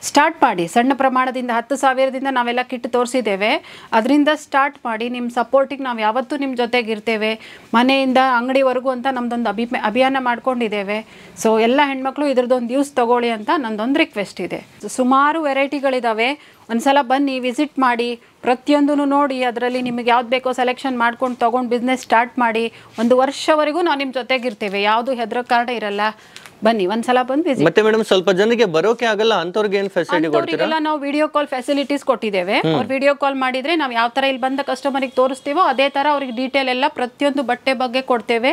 ಸ್ಟಾರ್ಟ್ ಮಾಡಿ ಸಣ್ಣ ಪ್ರಮಾಣದಿಂದ. 10,000ದಿಂದ ನಾವೆಲ್ಲ ಕಿಟ್ ತೋರಿಸಿದ್ದೇವೆ. ಅದರಿಂದ ಸ್ಟಾರ್ಟ್ ಮಾಡಿ. ನಿಮ್ಮ ಸಪೋರ್ಟಿಗೆ ನಾವು ಯಾವತ್ತೂ ನಿಮ್ಮ ಜೊತೆಗಿರ್ತೇವೆ. ಮನೆಯಿಂದ ಅಂಗಡಿವರೆಗೂ ಅಂತ ನಮ್ಮದೊಂದು ಅಭಿಯಾನ ಮಾಡ್ಕೊಂಡಿದ್ದೇವೆ. ಸೊ ಎಲ್ಲ ಹೆಣ್ಮಕ್ಳು ಇದ್ರದ್ದೊಂದು ಯೂಸ್ ತಗೊಳ್ಳಿ ಅಂತ ನನ್ನದೊಂದು ರಿಕ್ವೆಸ್ಟ್ ಇದೆ. ಸುಮಾರು ವೆರೈಟಿಗಳಿದ್ದಾವೆ. ಒಂದ್ಸಲ ಬನ್ನಿ, ವಿಸಿಟ್ ಮಾಡಿ, ಪ್ರತಿಯೊಂದೂ ನೋಡಿ, ಅದರಲ್ಲಿ ನಿಮಗೆ ಯಾವ್ದು ಬೇಕೋ ಸೆಲೆಕ್ಷನ್ ಮಾಡ್ಕೊಂಡು ತೊಗೊಂಡು ಬಿಸ್ನೆಸ್ ಸ್ಟಾರ್ಟ್ ಮಾಡಿ. 1 ವರ್ಷವರೆಗೂ ನಾವು ನಿಮ್ಮ ಜೊತೆಗಿರ್ತೇವೆ. ಯಾವುದು ಹೆದರೋ ಕಾರಣ ಇರಲ್ಲ. ಬನ್ನಿ, ಒಂದ್ಸಲ ಬಂದು ವಿಸಿಟ್. ಮತ್ತೆ ಮೇಡಮ್, ಸ್ವಲ್ಪ ಜನರಿಗೆ ಬರೋಕೆ ಆಗಲ್ಲ ಅಂತವ್ರಿಗೆ ಏನು ಫೆಸಿಲಿಟಿ ಕೊಡ್ತೀರಾ? ನಾವು ವಿಡಿಯೋ ಕಾಲ್ ಫೆಸಿಲಿಟೀಸ್ ಕೊಟ್ಟಿದ್ದೇವೆ. ಅವ್ರು ವಿಡಿಯೋ ಕಾಲ್ ಮಾಡಿದ್ರೆ ನಾವು ಯಾವ ತರ ಇಲ್ಲಿ ಬಂದ ಕಸ್ಟಮರ್ಗೆ ತೋರಿಸ್ತೀವೋ ಅದೇ ತರ ಅವ್ರಿಗೆ ಡೀಟೇಲ್ ಎಲ್ಲ ಪ್ರತಿಯೊಂದು ಬಟ್ಟೆ ಬಗ್ಗೆ ಕೊಡ್ತೇವೆ,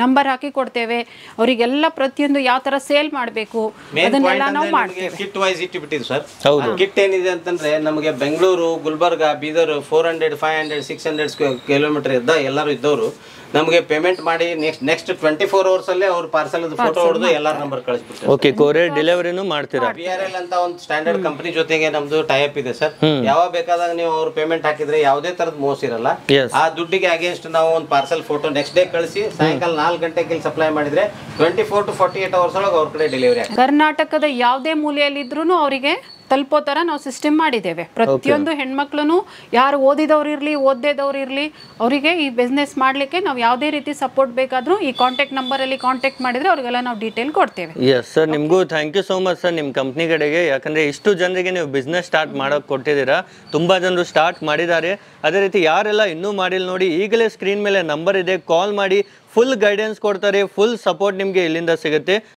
ನಂಬರ್ ಹಾಕಿ ಕೊಡ್ತೇವೆ. ಅವರಿಗೆಲ್ಲ ಪ್ರತಿಯೊಂದು ಯಾವ ತರ ಸೇಲ್ ಮಾಡಬೇಕು ಅದನ್ನೆಲ್ಲ ನಾವು ಮಾಡ್ತೇವೆ. ಕಿಟ್ ವೈಸ್ ಇಟ್ಟಿಬಿಟ್ಟಿದ್ವಿ ಸರ್. ಕಿಟ್ ಏನಿದೆ ಅಂತಂದ್ರೆ ನಮಗೆ ಬೆಂಗಳೂರು, ಗುಲ್ಬರ್ಗ, ಬೀದರ್ 400, 500, 600 ಕಿಲೋಮೀಟರ್ ಎಲ್ಲರೂ ಇದ್ದವರು ನಮಗೆ ಪೇಮೆಂಟ್ ಮಾಡಿ ನೆಕ್ಸ್ಟ್ 24 hours ಅಲ್ಲೇ ಅವ್ರ ಪಾರ್ಸಲ್ ಫೋಟೋ ಹೊಡೆದು ಎಲ್ಲಾರ ನಂಬರ್ ಕಳಿಸ್ಬಿಡ್ತಾರೆ. ಓಕೆ, ಕೊರಿಯರ್ ಡೆಲಿವರಿನೂ ಮಾಡ್ತೀರಾ? BRL ಅಂತ ಒಂದು ಸ್ಟ್ಯಾಂಡರ್ಡ್ ಕಂಪನಿ ಜೊತೆಗೆ ನಮ್ದು ಟೈಅಪ್ ಇದೆ ಸರ್. ಯಾವಾಗ ಬೇಕಾದಾಗ ನೀವು ಅವ್ರ ಪೇಮೆಂಟ್ ಹಾಕಿದ್ರೆ ಯಾವುದೇ ತರದ ಮೋಸ ಇರಲ್ಲ. ಆ ದುಡ್ಡಿಗೆ ಅಗೇನ್ಸ್ಟ್ ನಾವು ಒಂದು ಪಾರ್ಸಲ್ ಫೋಟೋ ನೆಕ್ಸ್ಟ್ ಡೇ ಕಳಿಸಿ ಸಾಯಂಕಾಲ 4 ಗಂಟೆಗೆ ಸಪ್ಲೈ ಮಾಡಿದ್ರೆ 24 to 48 hours ಒಳಗೆ ಅವ್ರ ಕಡೆ ಡೆಲಿವರಿ ಆಗ್ತದೆ. ಕರ್ನಾಟಕದ ಯಾವುದೇ ಮೂಲೆಯಲ್ಲಿದ್ರೂ ಅವರಿಗೆ ತಲುಪೋ ಥರ ನಾವು ಸಿಸ್ಟಮ್ ಮಾಡಿದ್ದೇವೆ. ಪ್ರತಿಯೊಂದು ಹೆಣ್ಮಕ್ಳು ಯಾರು ಓದಿದವ್ರು ಇರಲಿ, ಓದ್ದೇದವ್ರು ಇರಲಿ, ಅವರಿಗೆ ಈ ಬಿಸ್ನೆಸ್ ಮಾಡಲಿಕ್ಕೆ ನಾವು ಯಾವುದೇ ರೀತಿ ಸಪೋರ್ಟ್ ಬೇಕಾದರೂ ಈ ಕಾಂಟ್ಯಾಕ್ಟ್ ನಂಬರಲ್ಲಿ ಕಾಂಟ್ಯಾಕ್ಟ್ ಮಾಡಿದರೆ ಅವರಿಗೆಲ್ಲ ನಾವು ಡೀಟೇಲ್ ಕೊಡ್ತೇವೆ. ಎಸ್ ಸರ್, ನಿಮಗೂ thank you so much sir ನಿಮ್ಮ ಕಂಪ್ನಿ ಕಡೆಗೆ. ಯಾಕಂದರೆ ಇಷ್ಟು ಜನರಿಗೆ ನೀವು ಬಿಸ್ನೆಸ್ ಸ್ಟಾರ್ಟ್ ಮಾಡೋಕ್ಕೆ ಕೊಟ್ಟಿದ್ದೀರಾ. ತುಂಬ ಜನರು ಸ್ಟಾರ್ಟ್ ಮಾಡಿದ್ದಾರೆ. ಅದೇ ರೀತಿ ಯಾರೆಲ್ಲ ಇನ್ನೂ ಮಾಡಿಲ್ಲ ನೋಡಿ, ಈಗಲೇ ಸ್ಕ್ರೀನ್ ಮೇಲೆ ನಂಬರ್ ಇದೆ, ಕಾಲ್ ಮಾಡಿ. ಫುಲ್ ಗೈಡೆನ್ಸ್ ಕೊಡ್ತಾರೆ, ಫುಲ್ ಸಪೋರ್ಟ್ ನಿಮಗೆ ಇಲ್ಲಿಂದ ಸಿಗುತ್ತೆ.